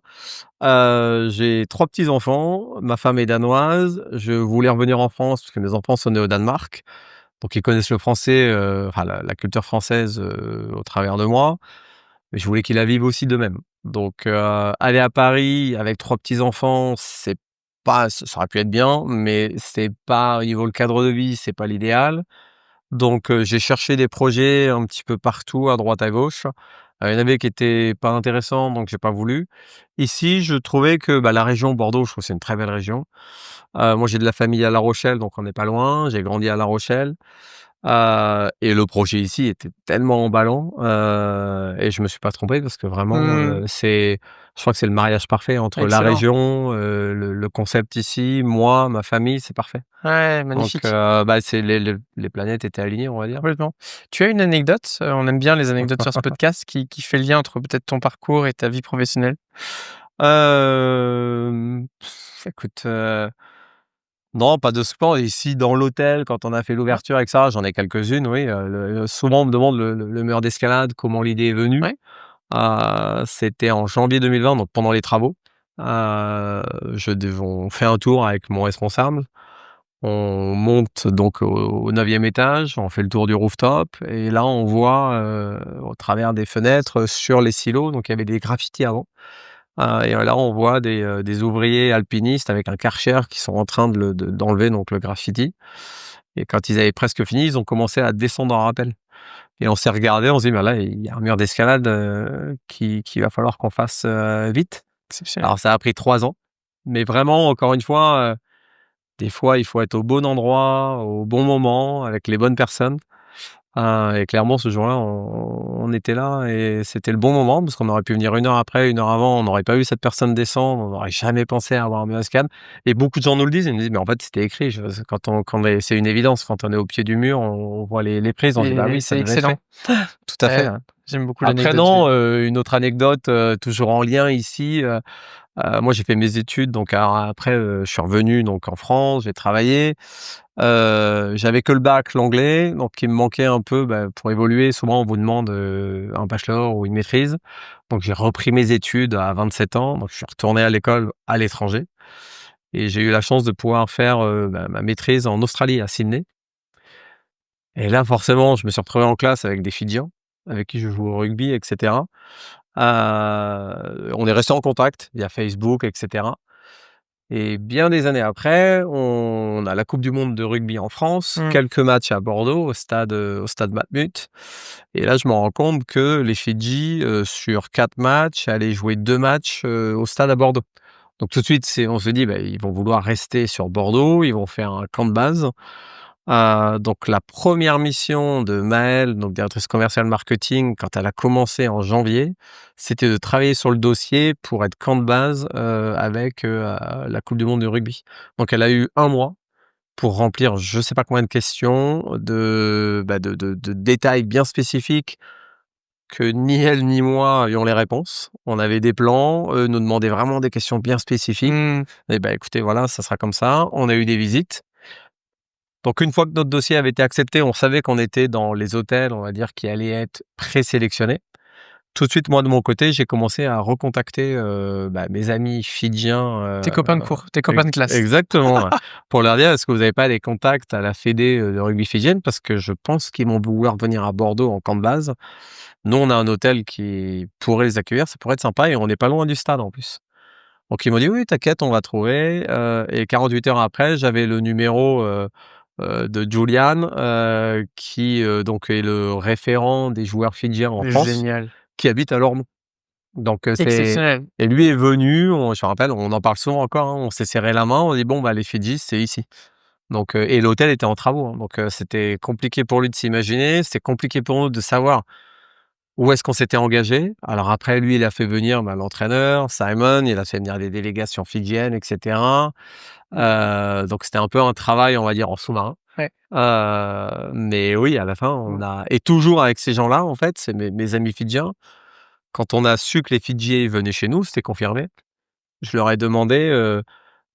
J'ai 3 petits-enfants, ma femme est danoise, je voulais revenir en France parce que mes enfants sont nés au Danemark. Donc ils connaissent le français, enfin la culture française, au travers de moi, mais je voulais qu'ils la vivent aussi d'eux-mêmes. Donc aller à Paris avec 3 petits-enfants, c'est pas ça aurait pu être bien, mais c'est pas au niveau le cadre de vie, c'est pas l'idéal. Donc j'ai cherché des projets un petit peu partout, à droite, à gauche. Il y en avait qui étaient pas intéressants, donc j'ai pas voulu. Ici, je trouvais que, bah, la région Bordeaux, je trouve que c'est une très belle région. Moi, j'ai de la famille à La Rochelle, donc on n'est pas loin. J'ai grandi à La Rochelle. Et le projet ici était tellement emballant, et je me suis pas trompé parce que vraiment, je crois que c'est le mariage parfait entre la Excellent. région, le concept ici, moi, ma famille, c'est parfait. Ouais, Donc, magnifique. bah, c'est les planètes étaient alignées, on va dire. Complètement. Tu as une anecdote, on aime bien les anecdotes sur ce podcast, qui fait le lien entre peut-être ton parcours et ta vie professionnelle? Écoute, non, pas de sport. Ici, dans l'hôtel, quand on a fait Ouais, l'ouverture et ça, j'en ai quelques-unes, oui. Souvent, on me demande le mur d'escalade, comment l'idée est venue. ouais. C'était en janvier 2020, donc pendant les travaux. On fait un tour avec mon responsable. On monte donc au 9e étage, on fait le tour du rooftop et là, on voit, au travers des fenêtres, sur les silos, donc il y avait des graffitis avant. Et là, on voit des ouvriers alpinistes avec un Karcher qui sont en train d'enlever donc le graffiti et quand ils avaient presque fini, ils ont commencé à descendre en rappel et on s'est regardé, on s'est dit: «Bah, là, il y a un mur d'escalade, qu'il va falloir qu'on fasse, vite». Exceptionnel. Alors ça a pris 3 ans, mais vraiment, encore une fois, des fois, il faut être au bon endroit, au bon moment, avec les bonnes personnes. Et clairement, ce jour-là, on était là et c'était le bon moment parce qu'on aurait pu venir 1 heure après, 1 heure avant, on n'aurait pas vu cette personne descendre, on n'aurait jamais pensé à avoir un mascade. Et beaucoup de gens nous le disent, ils nous disent: «Mais en fait, c'était écrit». C'est une évidence, quand on est au pied du mur, on voit les prises, on dit: «Bah oui, ça C'est devait être excellent. fait». Tout à fait, Ouais, ouais. j'aime beaucoup Après l'anecdote du non, une autre anecdote, toujours en lien ici, moi j'ai fait mes études donc après, je suis revenu donc en France, j'ai travaillé. J'avais que le bac, l'anglais, donc il me manquait un peu, bah, pour évoluer. Souvent, on vous demande, un bachelor ou une maîtrise. Donc j'ai repris mes études à 27 ans, donc je suis retourné à l'école à l'étranger et j'ai eu la chance de pouvoir faire, bah, ma maîtrise en Australie, à Sydney et là, forcément, je me suis retrouvé en classe avec des Fidjians, avec qui je joue au rugby et cetera. On est restés en contact via Facebook et cetera. Et bien des années après, on a la coupe du monde de rugby en France, Mmh. quelques matchs à Bordeaux, au stade Matmut et là, je me rends compte que les Fidji, sur 4 matchs, allaient jouer 2 matchs, au stade à Bordeaux. Donc tout de suite, on se dit: «Bah, ils vont vouloir rester sur Bordeaux, ils vont faire un camp de base». Donc la première mission de Maëlle, donc directrice commerciale marketing, quand elle a commencé en janvier, c'était de travailler sur le dossier pour être camp de base, avec, la coupe du monde de rugby. Donc elle a eu 1 mois pour remplir je sais pas combien de questions, de détails bien spécifiques que ni elle ni moi avions les réponses. On avait des plans, eux nous demandaient vraiment des questions bien spécifiques Mmh. et bah, écoutez voilà, ça sera comme ça. On a eu des visites. Donc une fois que notre dossier avait été accepté, on savait qu'on était dans les hôtels, on va dire, qui allaient être présélectionnés. Tout de suite, moi, de mon côté, j'ai commencé à recontacter, bah, mes amis fidjiens, Tes copains de cours, tes copains de classe. exactement, ouais, pour leur dire: «Est-ce que vous n'avez pas des contacts à la fédé, de rugby fidjienne?» parce que je pense qu'ils vont vouloir venir à Bordeaux en camp de base. Nous, on a un hôtel qui pourrait les accueillir, ça pourrait être sympa et on n'est pas loin du stade en plus. Donc ils m'ont dit: «Oui, t'inquiète, on va trouver», et 48 heures après, j'avais le numéro, de Julian, qui, donc est le référent des joueurs fidjiens en France, Génial. qui habite à Lormont. Donc c'est Exceptionnel. et lui est venu, je me rappelle, on en parle souvent encore, hein, on s'est serré la main, on dit: «Bon, bah, les Fidji, c'est ici». Donc et l'hôtel était en travaux, hein, donc c'était compliqué pour lui de s'imaginer, c'était compliqué pour nous de savoir où est-ce qu'on s'était engagé. Alors après, lui, il a fait venir, bah, l'entraîneur, Simon, il a fait venir des délégations fidjiennes et cetera. Donc c'était un peu un travail, on va dire, en sous-marin. Ouais. Mais oui, à la fin, on Mmh. a et toujours avec ces gens-là, en fait, c'est mes amis fidjiens. Quand on a su que les Fidjiens venaient chez nous, c'était confirmé. Je leur ai demandé,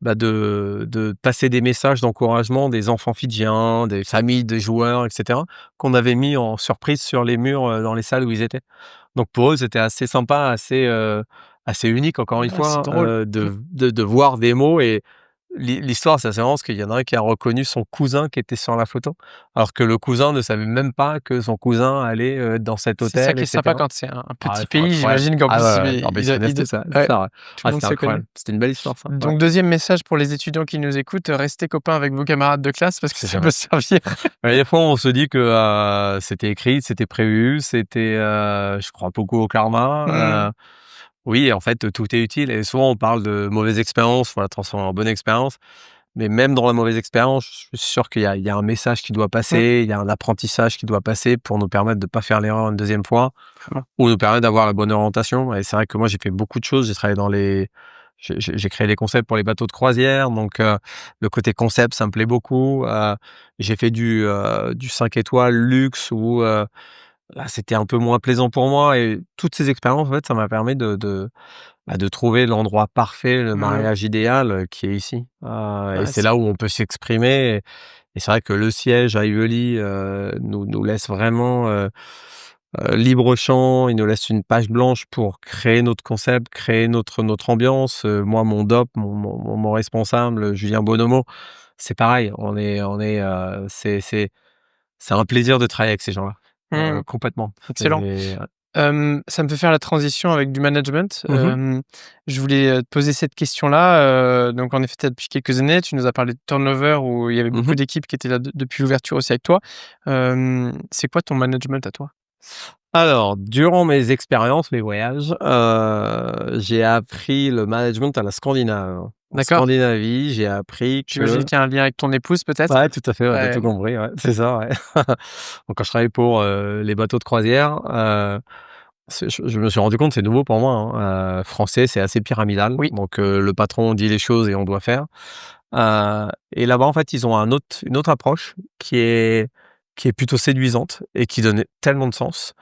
bah, de passer des messages d'encouragement des enfants fidjiens, des familles de joueurs et cetera, qu'on avait mis en surprise sur les murs, dans les salles où ils étaient. Donc pour eux, c'était assez sympa, assez unique encore une Ah, c'est fois, drôle. Mmh. de voir des mots et l'histoire, c'est assez marrant parce qu'il y en a un qui a reconnu son cousin qui était sur la photo, alors que le cousin ne savait même pas que son cousin allait, être dans cet C'est ça hôtel qui et est sympa cetera. quand c'est un Ah ouais, petit c'est pays, incroyable. j'imagine qu'en Ah plus ouais, ouais. Ah beh, ils se connaissent il tous, ouais, c'est ouais, ça, ouais. tout le Ah, monde c'était se connaît. incroyable. C'était une belle histoire ça, ouais. Donc 2e message pour les étudiants qui nous écoutent, restez copains avec vos camarades de classe parce que C'est ça ça, peut ouais. servir. Ouais, des fois, on se dit que, c'était écrit, c'était prévu, c'était, je crois beaucoup au Mmh. karma, oui, en fait, tout est utile et souvent on parle de mauvaise expérience, faut la transformer en bonne expérience. Mais même dans la mauvaise expérience, je suis sûr qu'il y a un message qui doit Mmh. passer, il y a un apprentissage qui doit passer pour nous permettre de pas faire l'erreur une deuxième fois Vraiment. ou nous permettre d'avoir la bonne orientation et c'est vrai que moi, j'ai fait beaucoup de choses. J'ai travaillé dans les j'ai créé des concepts pour les bateaux de croisière donc le côté concept, ça me plaît beaucoup. J'ai fait du 5 étoiles luxe où, là, c'était un peu moins plaisant pour moi et toutes ces expériences, en fait, ça m'a permis de trouver l'endroit parfait, le Mmh. mariage idéal, qui est ici. Et Ouais, c'est c'est là où on peut s'exprimer et c'est vrai que le siège à Ively, nous laisse vraiment, libre champ. Il nous laisse une page blanche pour créer notre concept, créer notre ambiance. Moi, mon DOP, mon responsable, Julien Bonomo, c'est pareil. C'est un plaisir de travailler avec ces gens-là, mmh, complètement. excellent. Ça me fait faire la transition avec du management. Mmh mh. Je voulais, te poser cette question-là, donc en effet, tu depuis quelques années, tu nous as parlé de turnover où il y avait beaucoup Mmh. d'équipes qui étaient là depuis l'ouverture aussi avec toi. C'est quoi ton management à toi? Alors, durant mes expériences, mes voyages, j'ai appris le management à la Scandinave. En D'accord. Scandinavie, j'ai appris J'imagine que qu'il y a un lien avec ton épouse peut-être? ouais, tout à fait, ouais, tu Ouais. tout compris, ouais, c'est ça, ouais. Donc quand je travaillais pour, les bateaux de croisière, je me suis rendu compte, c'est nouveau pour moi, hein, français, c'est assez pyramidal. Oui. Donc le patron dit les choses et on doit faire. Et là-bas, en fait, ils ont une autre approche qui est plutôt séduisante et qui donne tellement de sens.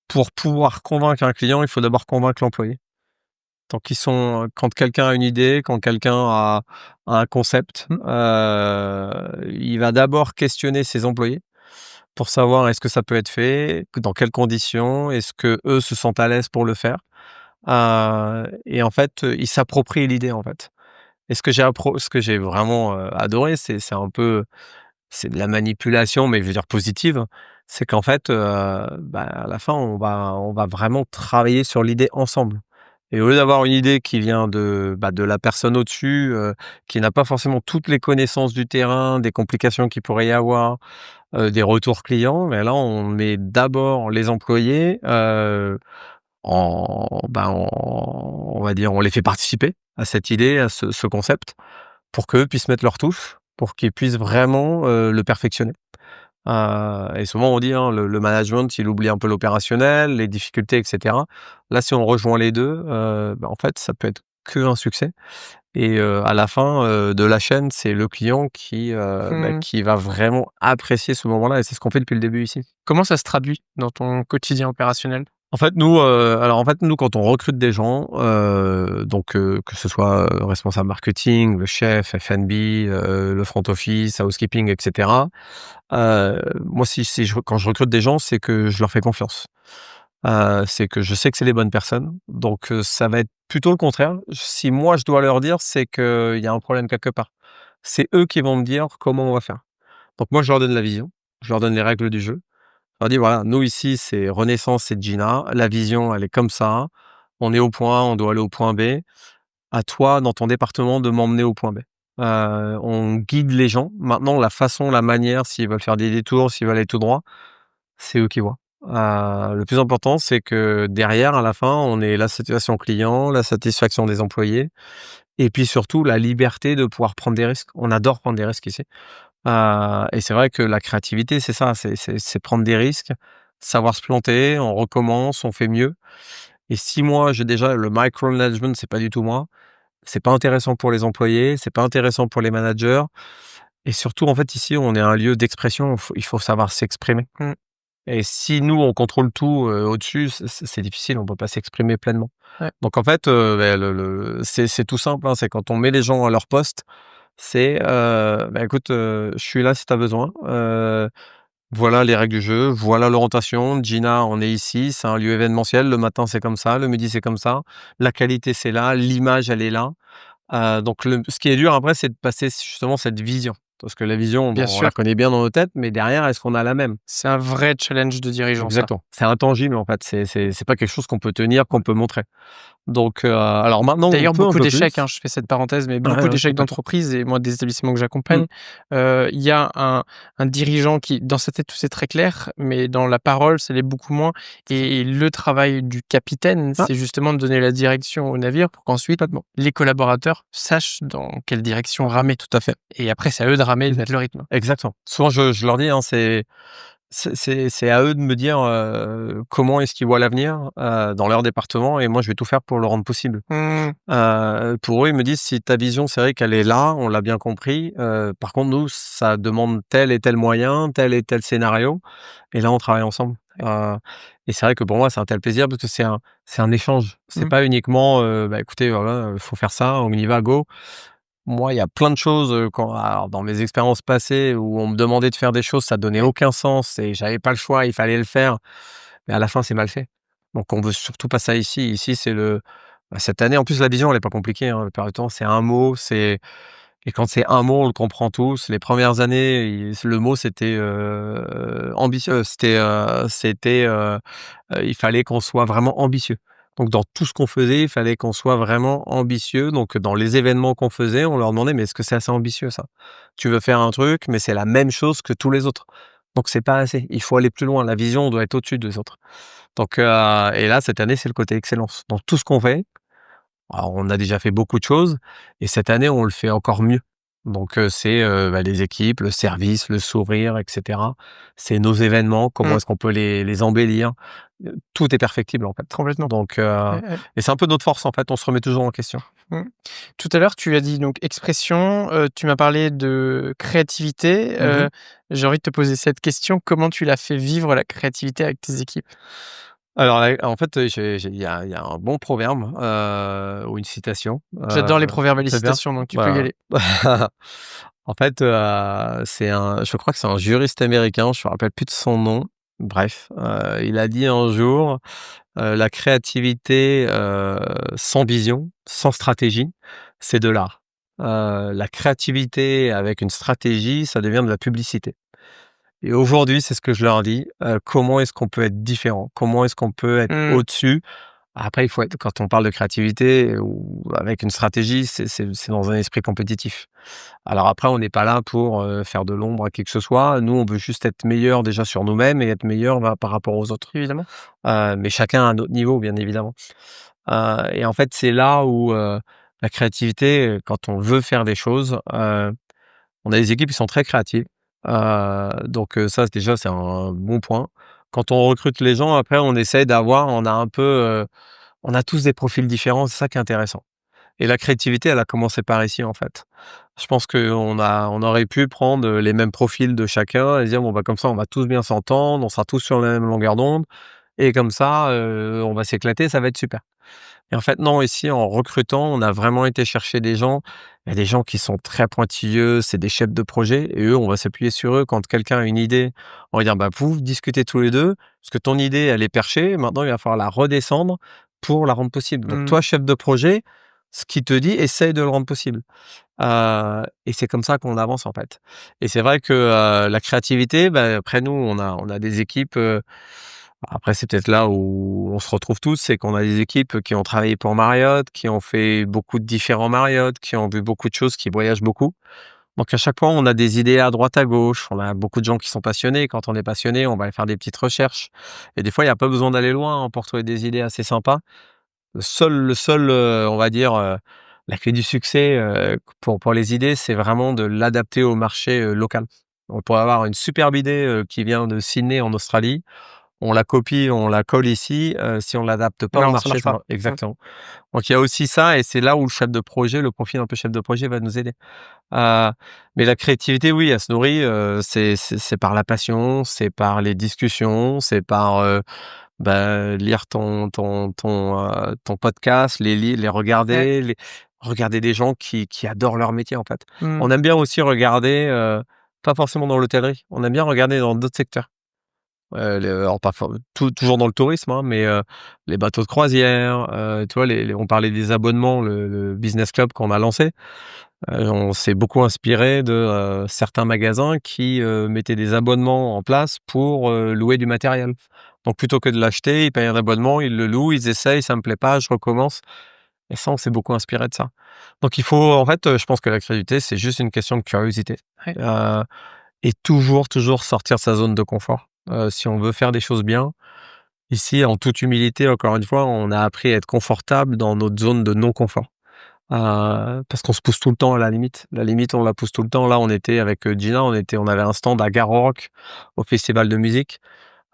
Pour pouvoir convaincre un client, il faut d'abord convaincre l'employé. Donc ils sont quand quelqu'un a une idée, quand quelqu'un a un concept, Mmh. il va d'abord questionner ses employés pour savoir est-ce que ça peut être fait, dans quelles conditions, est-ce qu'eux se sentent à l'aise pour le faire? Et en fait, ils s'approprient l'idée, en fait. Et ce que j'ai vraiment, adoré, c'est un peu c'est de la manipulation, mais je veux dire positive. C'est qu'en fait, à la fin, on va vraiment travailler sur l'idée ensemble. Et au lieu d'avoir une idée qui vient de la personne au-dessus, qui n'a pas forcément toutes les connaissances du terrain, des complications qu'il pourrait y avoir, des retours clients, mais là, on met d'abord les employés, on va dire, on les fait participer à cette idée, à ce concept, pour qu'eux puissent mettre leur touche, pour qu'ils puissent vraiment, le perfectionner. Et souvent on dit, hein, le management, il oublie un peu l'opérationnel, les difficultés et cetera. Là, si on rejoint les 2, en fait, ça peut être qu'un succès et à la fin, de la chaîne, c'est le client Mmh. qui va vraiment apprécier ce moment-là et c'est ce qu'on fait depuis le début ici. Comment ça se traduit dans ton quotidien opérationnel? En fait, nous, quand on recrute des gens, que ce soit, responsable marketing, le chef, F&B, le front office, housekeeping et cetera, moi, quand je recrute des gens, c'est que je leur fais confiance. C'est que je sais que c'est les bonnes personnes, donc ça va être plutôt le contraire. Si moi, je dois leur dire, c'est qu'il y a un problème quelque part. C'est eux qui vont me dire comment on va faire. Donc moi, je leur donne la vision, je leur donne les règles du jeu. Je leur dis: «Voilà, nous ici, c'est Renaissance, c'est Gina. La vision, elle est comme ça. On est au point A, on doit aller au point B. À toi, dans ton département, de m'emmener au point B». On guide les gens. Maintenant, la façon, la manière, s'ils veulent faire des détours, s'ils veulent aller tout droit, c'est eux qui voient. Le plus important, c'est que derrière, à la fin, on ait la satisfaction client, la satisfaction des employés et puis surtout la liberté de pouvoir prendre des risques. On adore prendre des risques ici. Et c'est vrai que la créativité, c'est ça, c'est prendre des risques, savoir se planter, on recommence, on fait mieux. Et si moi, j'ai déjà le micromanagement, c'est pas du tout moi, c'est pas intéressant pour les employés, c'est pas intéressant pour les managers et surtout, en fait, ici, on est un lieu d'expression, il faut savoir s'exprimer. Mmh. Et si nous, on contrôle tout, au-dessus, c'est difficile, on peut pas s'exprimer pleinement. Ouais. Donc en fait, c'est tout simple, hein, c'est quand on met les gens à leur poste, c'est, écoute, je suis là si tu as besoin, voilà les règles du jeu, voilà l'orientation. Gina, on est ici, c'est un lieu événementiel, le matin c'est comme ça, le midi c'est comme ça, la qualité c'est là, l'image elle est là. Donc ce qui est dur après, c'est de passer justement cette vision. Parce que la vision, Bien bon, on la sûr. connaît bien dans nos têtes, mais derrière, est-ce qu'on a la même? C'est un vrai challenge de dirigeant, ça. Exactement. C'est intangible en fait, c'est pas quelque chose qu'on peut tenir, qu'on peut montrer. Donc alors maintenant on D'ailleurs, peut un beaucoup peu d'échecs, plus. je fais cette parenthèse, mais Ouais, beaucoup ouais, d'échecs complètement. d'entreprise et moi des établissements que Mmh. j'accompagne, il y a un dirigeant qui dans sa tête tout c'est très clair, mais dans la parole, ça l'est beaucoup moins et le travail du capitaine, Ah, c'est justement de donner la direction au navire pour qu'ensuite complètement. les collaborateurs sachent dans quelle direction ramer Tout à fait. et après c'est à eux de ramer et de mettre le rythme. Exactement. Souvent je leur dis, hein, c'est à eux de me dire, comment est-ce qu'ils voient l'avenir, dans leur département et moi je vais tout faire pour le rendre possible. Mmh, Pour eux, ils me disent: «Si ta vision, c'est vrai qu'elle est là, on l'a bien compris, par contre nous, ça demande tel et tel moyen, tel et tel scénario et là on travaille ensemble». Et c'est vrai que pour moi, c'est un tel plaisir parce que c'est un échange. C'est mmh, pas uniquement, «Bah écoutez, voilà, faut faire ça, on y va, go». Moi, il y a plein de choses, alors dans mes expériences passées où on me demandait de faire des choses, ça donnait aucun sens et j'avais pas le choix, il fallait le faire, mais à la fin, c'est mal fait. Donc on veut surtout pas ça ici. Ici, cette année en plus la vision elle est pas compliquée, hein, la plupart du temps, c'est un mot, et quand c'est un mot, on le comprend tous. Les premières années, le mot c'était, ambitieux, il fallait qu'on soit vraiment ambitieux. Donc dans tout ce qu'on faisait, il fallait qu'on soit vraiment ambitieux. Donc dans les événements qu'on faisait, on leur demandait: «Mais est-ce que c'est assez ambitieux ça? Tu veux faire un truc, mais c'est la même chose que tous les autres. Donc c'est pas assez. Il faut aller plus loin. La vision doit être au-dessus des autres». Donc et là, cette année, c'est le côté excellence. Dans tout ce qu'on fait, alors on a déjà fait beaucoup de choses et cette année, on le fait encore mieux. Donc c'est, les équipes, le service, le sourire et cetera. C'est nos événements, comment mmh, est-ce qu'on peut les embellir? Tout est perfectible, en fait. complètement. Donc Ouais, ouais. et c'est un peu notre force, en fait, on se remet toujours en question. Mmh. Tout à l'heure, tu as dit donc expression, tu m'as parlé de créativité, Mmh mh. j'ai envie de te poser cette question, comment tu l'as fait vivre la créativité avec tes équipes? Alors là, en fait, il y a un bon proverbe, ou une citation, J'adore les proverbes et les c'est bien? citations, donc tu peux y Voilà. aller. En fait, je crois que c'est un juriste américain, je me rappelle plus de son nom. Bref, il a dit un jour, «La créativité, sans vision, sans stratégie, c'est de l'art. La créativité avec une stratégie, ça devient de la publicité». Et aujourd'hui, c'est ce que je leur dis, comment est-ce qu'on peut être différent? Comment est-ce qu'on peut être Mmh, au-dessus? Après, il faut être quand on parle de créativité ou avec une stratégie, c'est dans un esprit compétitif. Alors après, on n'est pas là pour, faire de l'ombre à qui que ce soit. Nous, on veut juste être meilleur déjà sur nous-mêmes et être meilleur, par rapport aux autres. évidemment. Mais chacun à un autre niveau, bien évidemment. Et en fait, c'est là où, la créativité, quand on veut faire des choses, on a des équipes qui sont très créatives. Donc ça, déjà, c'est un bon point. Quand on recrute les gens, après, on a un peu, on a tous des profils différents, c'est ça qui est intéressant. Et la créativité, elle a commencé par ici, en fait. Je pense on aurait pu prendre, les mêmes profils de chacun et dire: «Bon, bah, comme ça, on va tous bien s'entendre, on sera tous sur la même longueur d'onde et comme ça, on va s'éclater, ça va être super». Et en fait, non, ici, en recrutant, on a vraiment été chercher des gens. Il y a des gens qui sont très pointilleux, c'est des chefs de projet et eux, on va s'appuyer sur eux. Quand quelqu'un a une idée, on va dire: «Bah, vous discutez tous les 2 parce que ton idée, elle est perchée. Maintenant, il va falloir la redescendre pour la rendre possible. Donc Mmh, toi, chef de projet, ce qu'il te dit, essaye de le rendre possible». Et c'est comme ça qu'on avance, en fait. Et c'est vrai que, la créativité, bah, après nous, on a des équipes, après c'est peut-être là où on se retrouve tous, c'est qu'on a des équipes qui ont travaillé pour Marriott, qui ont fait beaucoup de différents Marriott, qui ont vu beaucoup de choses, qui voyagent beaucoup. Donc à chaque fois, on a des idées à droite, à gauche. On a beaucoup de gens qui sont passionnés. Quand on est passionné, on va aller faire des petites recherches et des fois, il y a pas besoin d'aller loin, hein, pour trouver des idées assez sympas. Le seul, on va dire, la clé du succès, pour les idées, c'est vraiment de l'adapter au marché, local. On pourrait avoir une superbe idée, qui vient de Sydney en Australie. On la copie, on la colle ici, si on l'adapte pas au non, ça marché, marche pas. Mmh, exactement. Donc il y a aussi ça et c'est là où le chef de projet, le profil un peu chef de projet va nous aider. Heu, mais la créativité, oui, elle se nourrit, c'est par la passion, c'est par les discussions, c'est par, lire ton podcast, les ouais, regarder, regarder des gens qui adorent leur métier, en fait. mmh, On aime bien aussi regarder, pas forcément dans l'hôtellerie, on aime bien regarder dans d'autres secteurs. Alors pas toujours dans le tourisme, hein, mais les bateaux de croisière, tu vois, on parlait des abonnements, le business club qu'on a lancé. On s'est beaucoup inspiré de certains magasins qui mettaient des abonnements en place pour louer du matériel. Donc plutôt que de l'acheter, ils payent un abonnement, ils le louent, ils essayent, ça me plaît pas, je recommence. Et ça, on s'est beaucoup inspiré de ça. Donc il faut, en fait, je pense que la créativité, c'est juste une question de curiosité. Ouais. Et toujours sortir de sa zone de confort. Si on veut faire des choses bien, ici, en toute humilité, encore une fois, on a appris à être confortable dans notre zone de non-confort. Parce qu'on se pousse tout le temps à la limite. La limite, on la pousse tout le temps. Là, on était avec Gina, on avait un stand à Gare Rock, au festival de musique.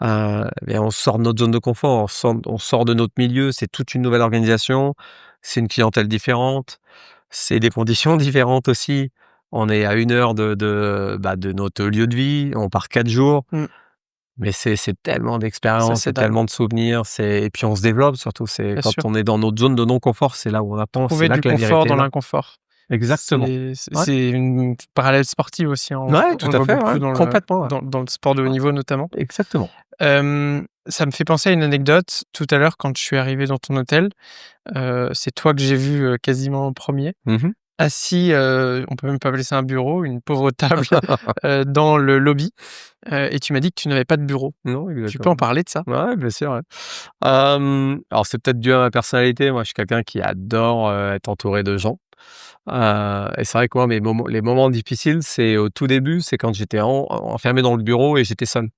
Et on sort de notre zone de confort, on sort de notre milieu, c'est toute une nouvelle organisation, c'est une clientèle différente, c'est des conditions différentes aussi. On est à 1 heure de notre lieu de vie, on part 4 jours, Mmh. mais c'est tellement Ça, d'expériences, c'est c'est dingue. tellement de souvenirs, et puis on se développe surtout. C'est Bien quand sûr. on est dans notre zone de non-confort, c'est là où on apprend, c'est Trouver là du que la confort vérité est dans là. l'inconfort. Exactement. Ouais. C'est une parallèle sportive aussi, hein. Ouais, On tout le à voit fait, ouais, beaucoup complètement, ouais. dans le sport de haut Ouais, niveau notamment. exactement. Ça me fait penser à une anecdote. Tout à l'heure, quand je suis arrivé dans ton hôtel, c'est toi que j'ai vu, quasiment en 1er, Mmh. assis, on peut même pas appeler ça un bureau, une pauvre table, dans le lobby, et tu m'as dit que tu n'avais pas de bureau. Non, Tu peux en exactement. parler de ça? Ouais, bien sûr, ouais. Alors c'est peut-être dû à ma personnalité. Moi, je suis quelqu'un qui adore, être entouré de gens. Et c'est vrai que moi, les moments difficiles, c'est au tout début, c'est quand j'étais enfermé dans le bureau et j'étais seul.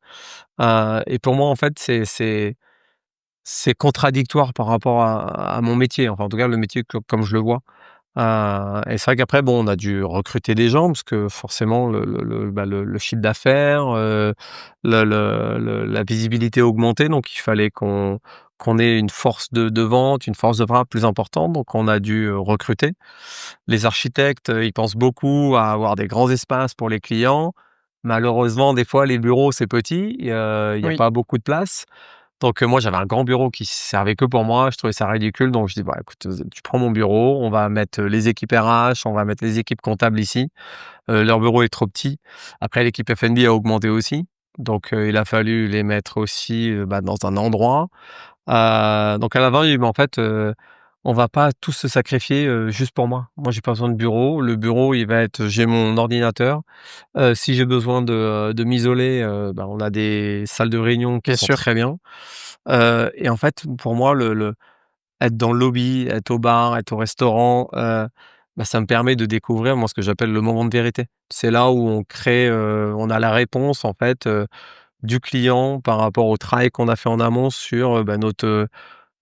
Et pour moi, en fait, c'est contradictoire par rapport à mon métier, enfin, en tout cas, le métier comme je le vois. Et c'est vrai qu'après, bon, on a dû recruter des gens parce que forcément le chiffre d'affaires, la visibilité augmentait, donc il fallait qu'on ait une force de vente, une force de frappe plus importante, donc on a dû recruter. Les architectes, ils pensent beaucoup à avoir des grands espaces pour les clients. Malheureusement, des fois, les bureaux, c'est petit, il y a Oui, pas beaucoup de place. Donc moi, j'avais un grand bureau qui servait que pour moi, je trouvais ça ridicule, donc je dis: «Bah, écoute, tu prends mon bureau, on va mettre les équipes RH, on va mettre les équipes comptables ici». Leur bureau est trop petit. Après l'équipe F&B a augmenté aussi, donc il a fallu les mettre aussi, dans un endroit. Donc à la fin, j'ai dit: «Mais en fait, on va pas tous se sacrifier, juste pour moi. Moi, j'ai pas besoin de bureau. Le bureau, il va être j'ai mon ordinateur. Si j'ai besoin de m'isoler, on a des salles de réunion qui bien sont sûr. très bien». Et en fait, pour moi, le être dans le lobby, être au bar, être au restaurant, ça me permet de découvrir, moi, ce que j'appelle le moment de vérité. C'est là où on crée, on a la réponse, en fait, du client par rapport au travail qu'on a fait en amont sur,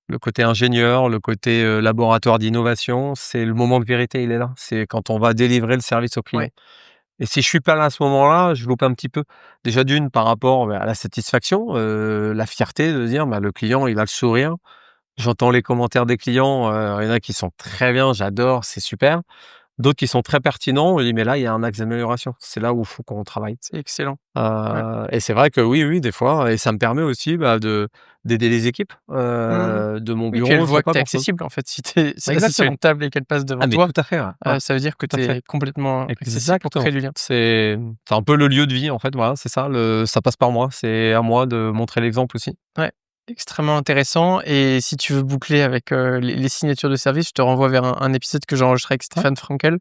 le côté ingénieur, le côté, laboratoire d'innovation. C'est le moment de vérité, il est là. C'est quand on va délivrer le service au client. Ouais, Et si je suis pas là à ce moment-là, je loupe un petit peu. Déjà d'une par rapport, à la satisfaction, la fierté de dire: «Le client, il a le sourire». J'entends les commentaires des clients, il y en a qui sont très bien, j'adore, c'est super. D'autres qui sont très pertinents, je dis: «Mais là, il y a un axe d'amélioration». C'est là où il faut qu'on travaille. c'est excellent. Ouais. Et c'est vrai que oui, des fois, et ça me permet aussi, d'aider les équipes, Mmh. de mon Oui, puis elle bureau, je voit fais que pas tu es grand-chose. accessible, en fait. Si tu es assis sur Exactement. une table et qu'elle passe devant Ah mais toi, tout à fait, ouais, ouais, ça veut dire que tout à tu fait. es complètement accessible pour créer Exactement. du lien. C'est un peu le lieu de vie, en fait, voilà, c'est ça, ça passe par moi. C'est à moi de montrer l'exemple aussi. Ouais, extrêmement intéressant, et si tu veux boucler avec, les signatures de service, je te renvoie vers un épisode que j'ai enregistré avec Ouais, Stéphane Frankel,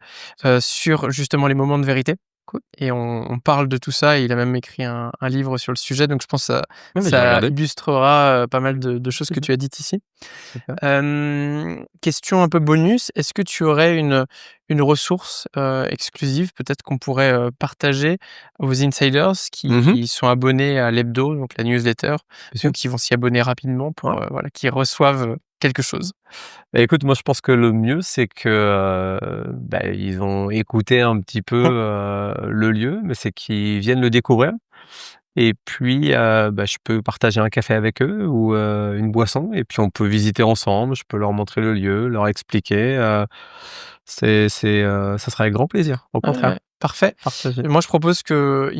sur justement les moments de vérité, cool. et on parle de tout ça, et il a même écrit un livre sur le sujet, donc je pense que ça Ouais, je vais ça regarder. illustrera, pas mal de choses que Super, tu as dites ici. super. Question un peu bonus, est-ce que tu aurais une ressource, exclusive, peut-être qu'on pourrait, partager aux insiders Mmh. qui sont abonnés à l'hebdo, donc la newsletter, Bien ou sûr. qui vont s'y abonner rapidement Ouais. pour, voilà, qu'ils reçoivent, quelque chose? Écoute, moi, je pense que le mieux, c'est que, ils ont écouté un petit peu, Mmh, le lieu, mais c'est qu'ils viennent le découvrir. Et puis, je peux partager un café avec eux ou, une boisson, et puis on peut visiter ensemble. Je peux leur montrer le lieu, leur expliquer, ça serait avec grand plaisir, au ouais, contraire, ouais, parfait. partager. Moi, je propose qu'ils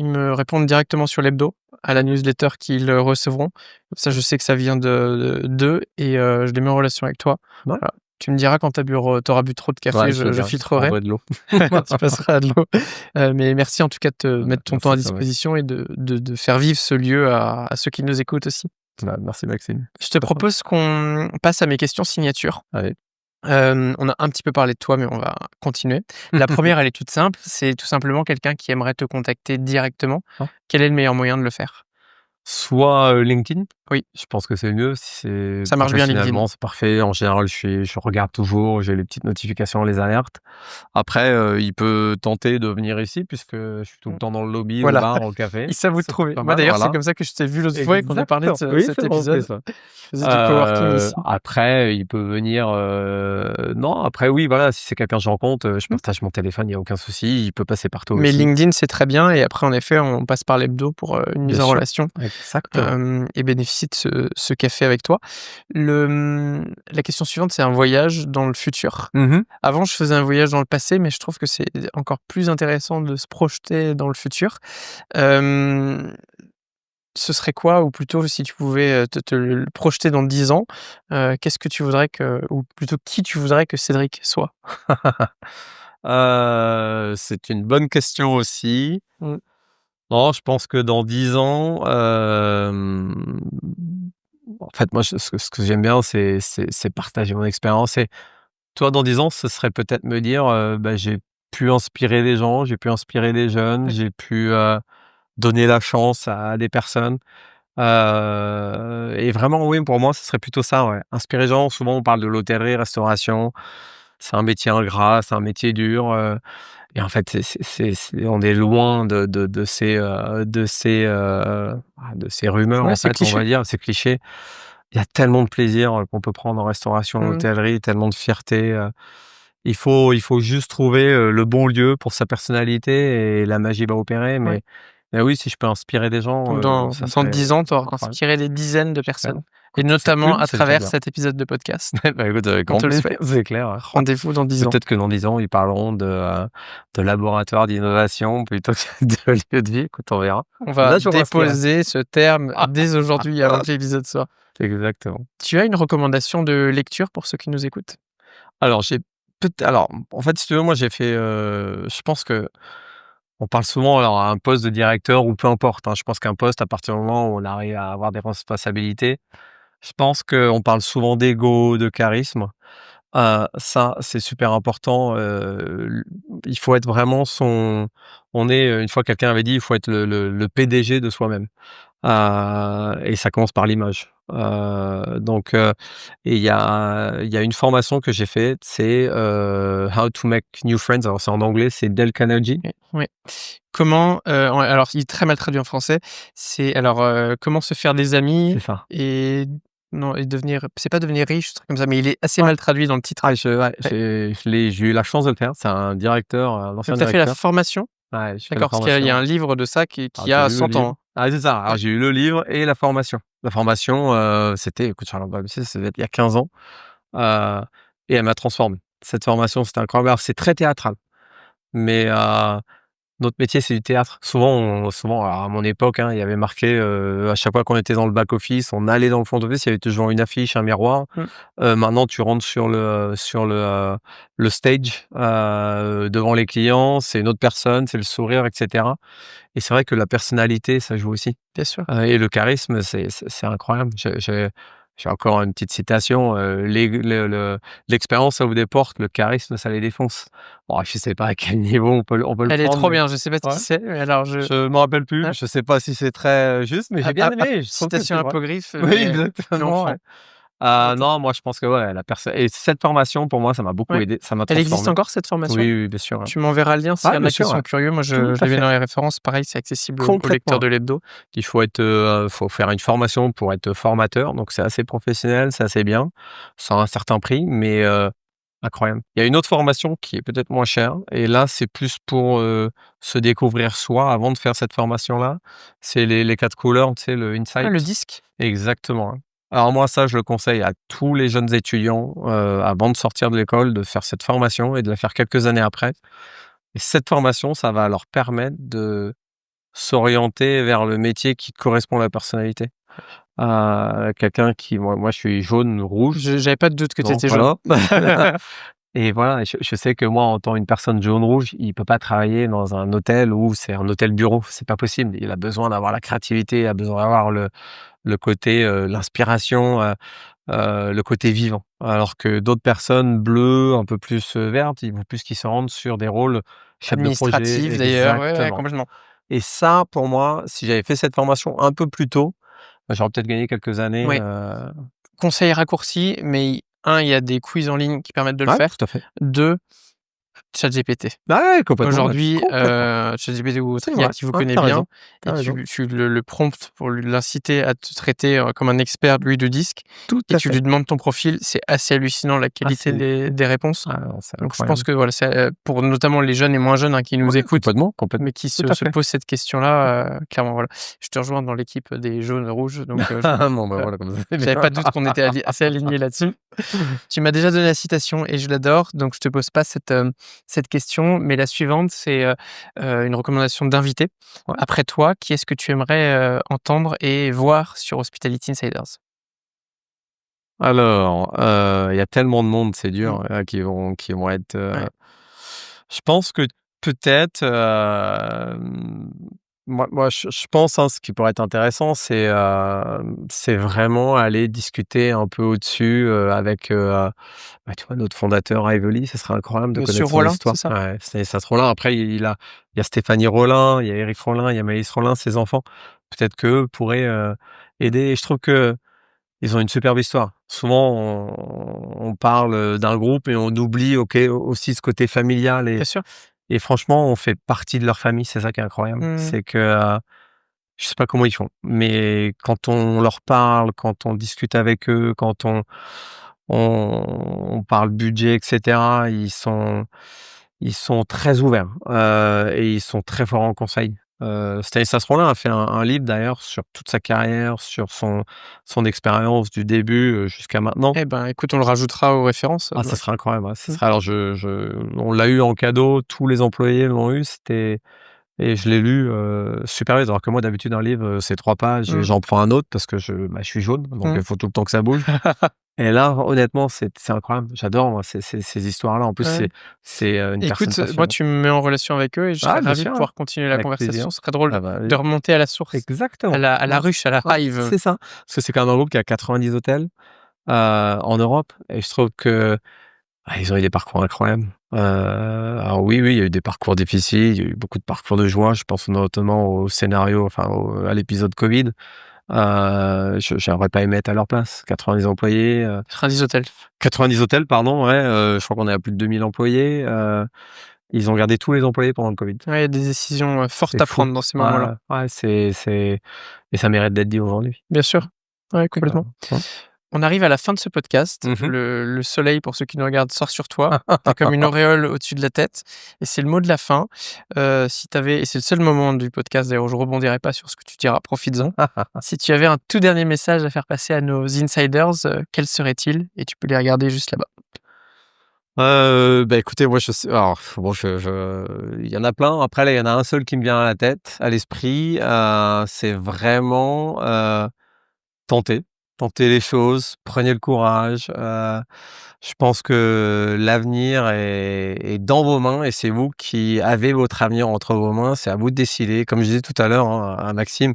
me répondent directement sur l'hebdo, à la newsletter qu'ils, recevront. Comme ça, je sais que ça vient d'eux, et je les mets en relation avec toi. Ouais, Voilà. Tu me diras quand t'auras bu trop de café, Ouais, je filtrerai. prendrai de l'eau. Tu passeras à de l'eau. Mais merci en tout cas de te mettre ton temps à Merci, Samuel. disposition et de faire vivre ce lieu à ceux qui nous écoutent aussi. Bah, merci Maxime. Je te propose qu'on passe à mes questions signatures. Allez. On a un petit peu parlé de toi, mais on va continuer. La première, elle est toute simple. C'est tout simplement quelqu'un qui aimerait te contacter directement. Ah. Quel est le meilleur moyen de le faire? Soit LinkedIn. Oui. Je pense que c'est mieux. Si c'est Ça marche bien, LinkedIn. professionnellement, c'est parfait. En général, je regarde toujours, j'ai les petites notifications, les alertes. Après, il peut tenter de venir ici puisque je suis tout le temps dans le lobby, Voilà. au bar, au café. Il sait vous C'est trouver. pas Moi mal, d'ailleurs, voilà. c'est comme ça que je t'ai vu l'autre fois et qu'on a parlé de Oui, cet c'est bon, épisode. c'est ça. Je faisais du coworking ici. Après, il peut venir. Non, après, oui, voilà, si c'est quelqu'un que je rencontre, je partage mon téléphone, il n'y a aucun souci. Il peut passer partout Mais aussi. LinkedIn, c'est très bien. Et après, en effet, on passe par l'hebdo pour une mise Bien en sûr. relation Exactement. et bénéficier de ce café avec toi. La question suivante, c'est un voyage dans le futur. Avant, je faisais un voyage dans le passé, mais je trouve que c'est encore plus intéressant de se projeter dans le futur. Ce serait quoi, ou plutôt si tu pouvais te le projeter dans 10 ans, qu'est-ce que tu voudrais ou plutôt qui tu voudrais que Cédric soit? C'est une bonne question aussi. Non, je pense que dans 10 ans, en fait, moi, ce que j'aime bien, c'est partager mon expérience. Et toi, dans 10 ans, ce serait peut-être me dire, j'ai pu inspirer des gens, j'ai pu inspirer des jeunes, j'ai pu donner la chance à des personnes. Et vraiment, oui, pour moi, ce serait plutôt ça, ouais. Inspirer les gens. Souvent, on parle de l'hôtellerie, restauration. C'est un métier ingrat, c'est un métier dur. Et en fait, on est loin de ces rumeurs, Ouais, en ces fait, on clichés. va dire, ces clichés. Il y a tellement de plaisir qu'on peut prendre en restauration, en hôtellerie, tellement de fierté. Il faut juste trouver le bon lieu pour sa personnalité et la magie va opérer. Mais oui, si je peux inspirer des gens, Donc ça dans serait 10 ans, tu auras incroyable. inspiré des dizaines de Super. personnes. Et Écoute, notamment à c'est déjà travers bien. cet épisode de podcast. Bah, écoute, avec On grand te le plaisir, souhaite. c'est clair. Rendez-vous dans 10 ans. Peut-être que dans 10 ans, ils parleront de laboratoire d'innovation plutôt que de lieu de vie. Écoute, on verra. On va Là, je vous remercie, déposer ce terme dès aujourd'hui avant que l'épisode sorte. Exactement. Tu as une recommandation de lecture pour ceux qui nous écoutent? Alors, en fait, si tu veux, moi, j'ai fait, je pense que on parle souvent alors à un poste de directeur ou peu importe, hein. Je pense qu'un poste, à partir du moment où on arrive à avoir des responsabilités, je pense qu'on parle souvent d'ego, de charisme. Ça, c'est super important. Il faut être vraiment une fois quelqu'un avait dit, il faut être le PDG de soi-même. Et ça commence par l'image. Et il y a une formation que j'ai faite, c'est How to Make New Friends. Alors c'est en anglais, c'est Dale Carnegie. Oui. Comment, alors il est très mal traduit en français. C'est alors, comment se faire des amis C'est ça. et devenir, c'est pas devenir riche, un truc comme ça, mais il est assez mal traduit dans le titre. J'ai eu la chance de le faire. C'est un directeur, un ancien Donc tu as fait la directeur. formation? Ouais, j'ai fait la D'accord, parce qu'il y a formation. un livre de ça qui Alors, j'ai a lu le 100 livre. ans. Ah, c'est ça. Alors, j'ai eu le livre et la formation. La formation, c'était, écoute, ça devait être il y a 15 ans. Et elle m'a transformé. Cette formation, c'était incroyable. Alors, c'est très théâtral. Mais notre métier, c'est du théâtre. Souvent, alors à mon époque, hein, il y avait marqué, à chaque fois qu'on était dans le back-office, on allait dans le front office, il y avait toujours une affiche, un miroir. Maintenant, tu rentres sur le stage, devant les clients, c'est une autre personne, c'est le sourire, etc. Et c'est vrai que la personnalité, ça joue aussi. Bien sûr. Et le charisme, c'est incroyable. J'ai encore une petite citation. L'expérience, ça vous déporte, le charisme, ça les défonce. Bon, je sais pas à quel niveau on peut le prendre. Elle est trop mais- bien, je sais pas qui c'est, mais alors Je me rappelle plus. Hein? Je sais pas si c'est très juste, mais j'ai bien aimé. Je trouve que citation c'est vrai. apocryphe, Oui, mais exactement. on Ouais. prend. Non, moi, je pense que ouais, la personne. Et cette formation, pour moi, ça m'a beaucoup Ouais. aidé. Ça m'a Elle transformé. existe encore cette formation? Oui, bien sûr. Tu m'enverras le lien s'il y en bien a qui sûr, sont ouais. curieux. Moi, je Tout à l'ai mis fait. dans les références. Pareil, c'est accessible aux Complètement. lecteurs de l'hebdo. Il faut faut faire une formation pour être formateur, donc c'est assez professionnel, c'est assez bien, ça a un certain prix, mais incroyable. Il y a une autre formation qui est peut-être moins chère, et là, c'est plus pour se découvrir soi avant de faire cette formation-là. C'est les 4 couleurs, tu sais, le Insight. Ah, le disque? Exactement. Alors moi, ça, je le conseille à tous les jeunes étudiants, avant de sortir de l'école, de faire cette formation et de la faire quelques années après. Et cette formation, ça va leur permettre s'orienter vers le métier qui correspond à la personnalité. Quelqu'un qui moi je suis jaune, rouge, J'avais pas de doute que tu donc étais jaune. voilà. Et voilà, je sais que moi, en tant une personne jaune-rouge, il peut pas travailler dans un hôtel où c'est un hôtel bureau, c'est pas possible. Il a besoin d'avoir la créativité, il a besoin d'avoir le côté, l'inspiration, le côté vivant. Alors que d'autres personnes bleues, un peu plus, vertes, ils vont plus qu'ils se rendent sur des rôles chef de projet. Administratif d'ailleurs, ouais, Exactement. complètement. Et ça, pour moi, si j'avais fait cette formation un peu plus tôt, bah, j'aurais peut-être gagné quelques années, Oui. Conseil raccourci, mais il y a des quiz en ligne qui permettent de le Ouais, faire. tout à fait. 2, ChatGPT. Ah ouais, complètement, ouais, Aujourd'hui, complètement. ChatGPT ou autre C'est IA vrai, qui vous ouais, connaît tu bien raison, tu et raison. tu le promptes pour l'inciter à te traiter, comme un expert de l'huile de disque Tout et à tu fait. lui demandes ton profil. C'est assez hallucinant la Ah qualité des réponses. non, c'est Donc je pense incroyable. que voilà, c'est, pour notamment les jeunes et moins jeunes, hein, qui nous Ouais, écoutent, complètement, mais qui tout se à se fait. posent cette question-là, clairement, voilà. Je te rejoins dans l'équipe des jaunes-rouges, donc Bon, bah, heu, voilà, comme ça, c'est j'avais bien. pas de doute qu'on était assez alignés là-dessus. Tu m'as déjà donné la citation et je l'adore, donc je te pose pas cette question, mais la suivante, c'est, une recommandation d'invité. Ouais. Après toi, qui est-ce que tu aimerais, entendre et voir sur Hospitality Insiders? Alors, il y a tellement de monde, c'est Mmh. dur, qui vont être, Ouais, je pense que peut-être, moi je pense, hein, ce qui pourrait être intéressant, c'est vraiment aller discuter un peu au-dessus, avec, bah, tu vois, notre fondateur Ively, ce serait incroyable de Monsieur connaître son Rollin, histoire. c'est ça? Ouais, Stanislas Rollin. Après, il y a Stéphanie Rollin, il y a Éric Rollin, il y a Maëlys Rollin, ses enfants. Peut-être qu'eux pourraient, aider, et je trouve qu'ils ont une superbe histoire. Souvent, on parle d'un groupe et on oublie, aussi ce côté familial, Bien sûr. et franchement, on fait partie de leur famille, c'est ça qui est incroyable. Mmh. C'est que, je sais pas comment ils font, mais quand on leur parle, quand on discute avec eux, quand on parle budget et cetera, ils sont très ouverts, et ils sont très forts en conseil. Stanislas Rolin a fait un livre d'ailleurs sur toute sa carrière, sur son expérience du début, jusqu'à maintenant. Eh ben, écoute, on le rajoutera aux références, Ah, ça serait incroyable, ouais, ça mmh. serait, alors on l'a eu en cadeau, tous les employés l'ont eu, et je l'ai lu, super vite, alors que moi d'habitude un livre, c'est 3 pages et Mmh. j'en prends un autre parce que je suis jaune, donc Mmh. il faut tout le temps que ça bouge. Et là, honnêtement, c'est incroyable. J'adore, moi, ces histoires-là. En plus, Ouais. c'est, une personne Écoute, moi, passionnante. tu me mets en relation avec eux et je Ah, serais bien ravi de sûr, ouais, pouvoir continuer la avec plaisir. conversation. Ce serait drôle Ah bah, de remonter à la source, exactement. à la Ouais, ruche, à la ouais, hive. c'est ça. Parce que c'est quand même un groupe qui a 90 hôtels, en Europe, et je trouve que, ils ont eu des parcours incroyables. Alors oui, il y a eu des parcours difficiles, il y a eu beaucoup de parcours de joie. Je pense notamment au scénario, enfin à l'épisode Covid. J'aurais pas aimé être à leur place. 90 employés, 90 hôtels. 90 hôtels, pardon, ouais, je crois qu'on est à plus de 2000 employés, ils ont gardé tous les employés pendant le Covid. Ouais, il y a des décisions, fortes C'est à fou. prendre dans ces Ouais, moments-là. ouais, c'est et ça mérite d'être dit aujourd'hui. Bien sûr. Ouais, complètement. Ouais. On arrive à la fin de ce podcast. Mmh mh. Le soleil, pour ceux qui nous regardent, sort sur toi. Tu es comme une auréole au-dessus de la tête et c'est le mot de la fin. Si tu avais et c'est le seul moment du podcast, d'ailleurs, où je rebondirai pas sur ce que tu diras, profites-en. Si tu avais un tout dernier message à faire passer à nos insiders, quel serait-il? Et tu peux les regarder juste là-bas. Bah, écoutez, moi je sais, alors bon, il y en a plein. Après là, il y en a un seul qui me vient à la tête, à l'esprit, c'est vraiment, tenter. Tenter les choses, prenez le courage, je pense que l'avenir est dans vos mains et c'est vous qui avez votre avenir entre vos mains. C'est à vous de décider. Comme je disais tout à l'heure, hein, à Maxime,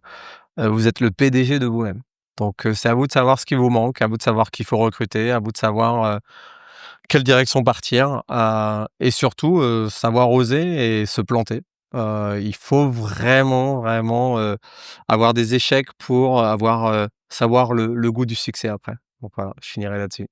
vous êtes le PDG de vous-même. Donc, c'est à vous de savoir ce qui vous manque, à vous de savoir qui faut recruter, à vous de savoir, quelle direction partir, et surtout, savoir oser et se planter. Il faut vraiment, vraiment, avoir des échecs pour savoir le goût du succès après. Donc voilà, je finirai là-dessus.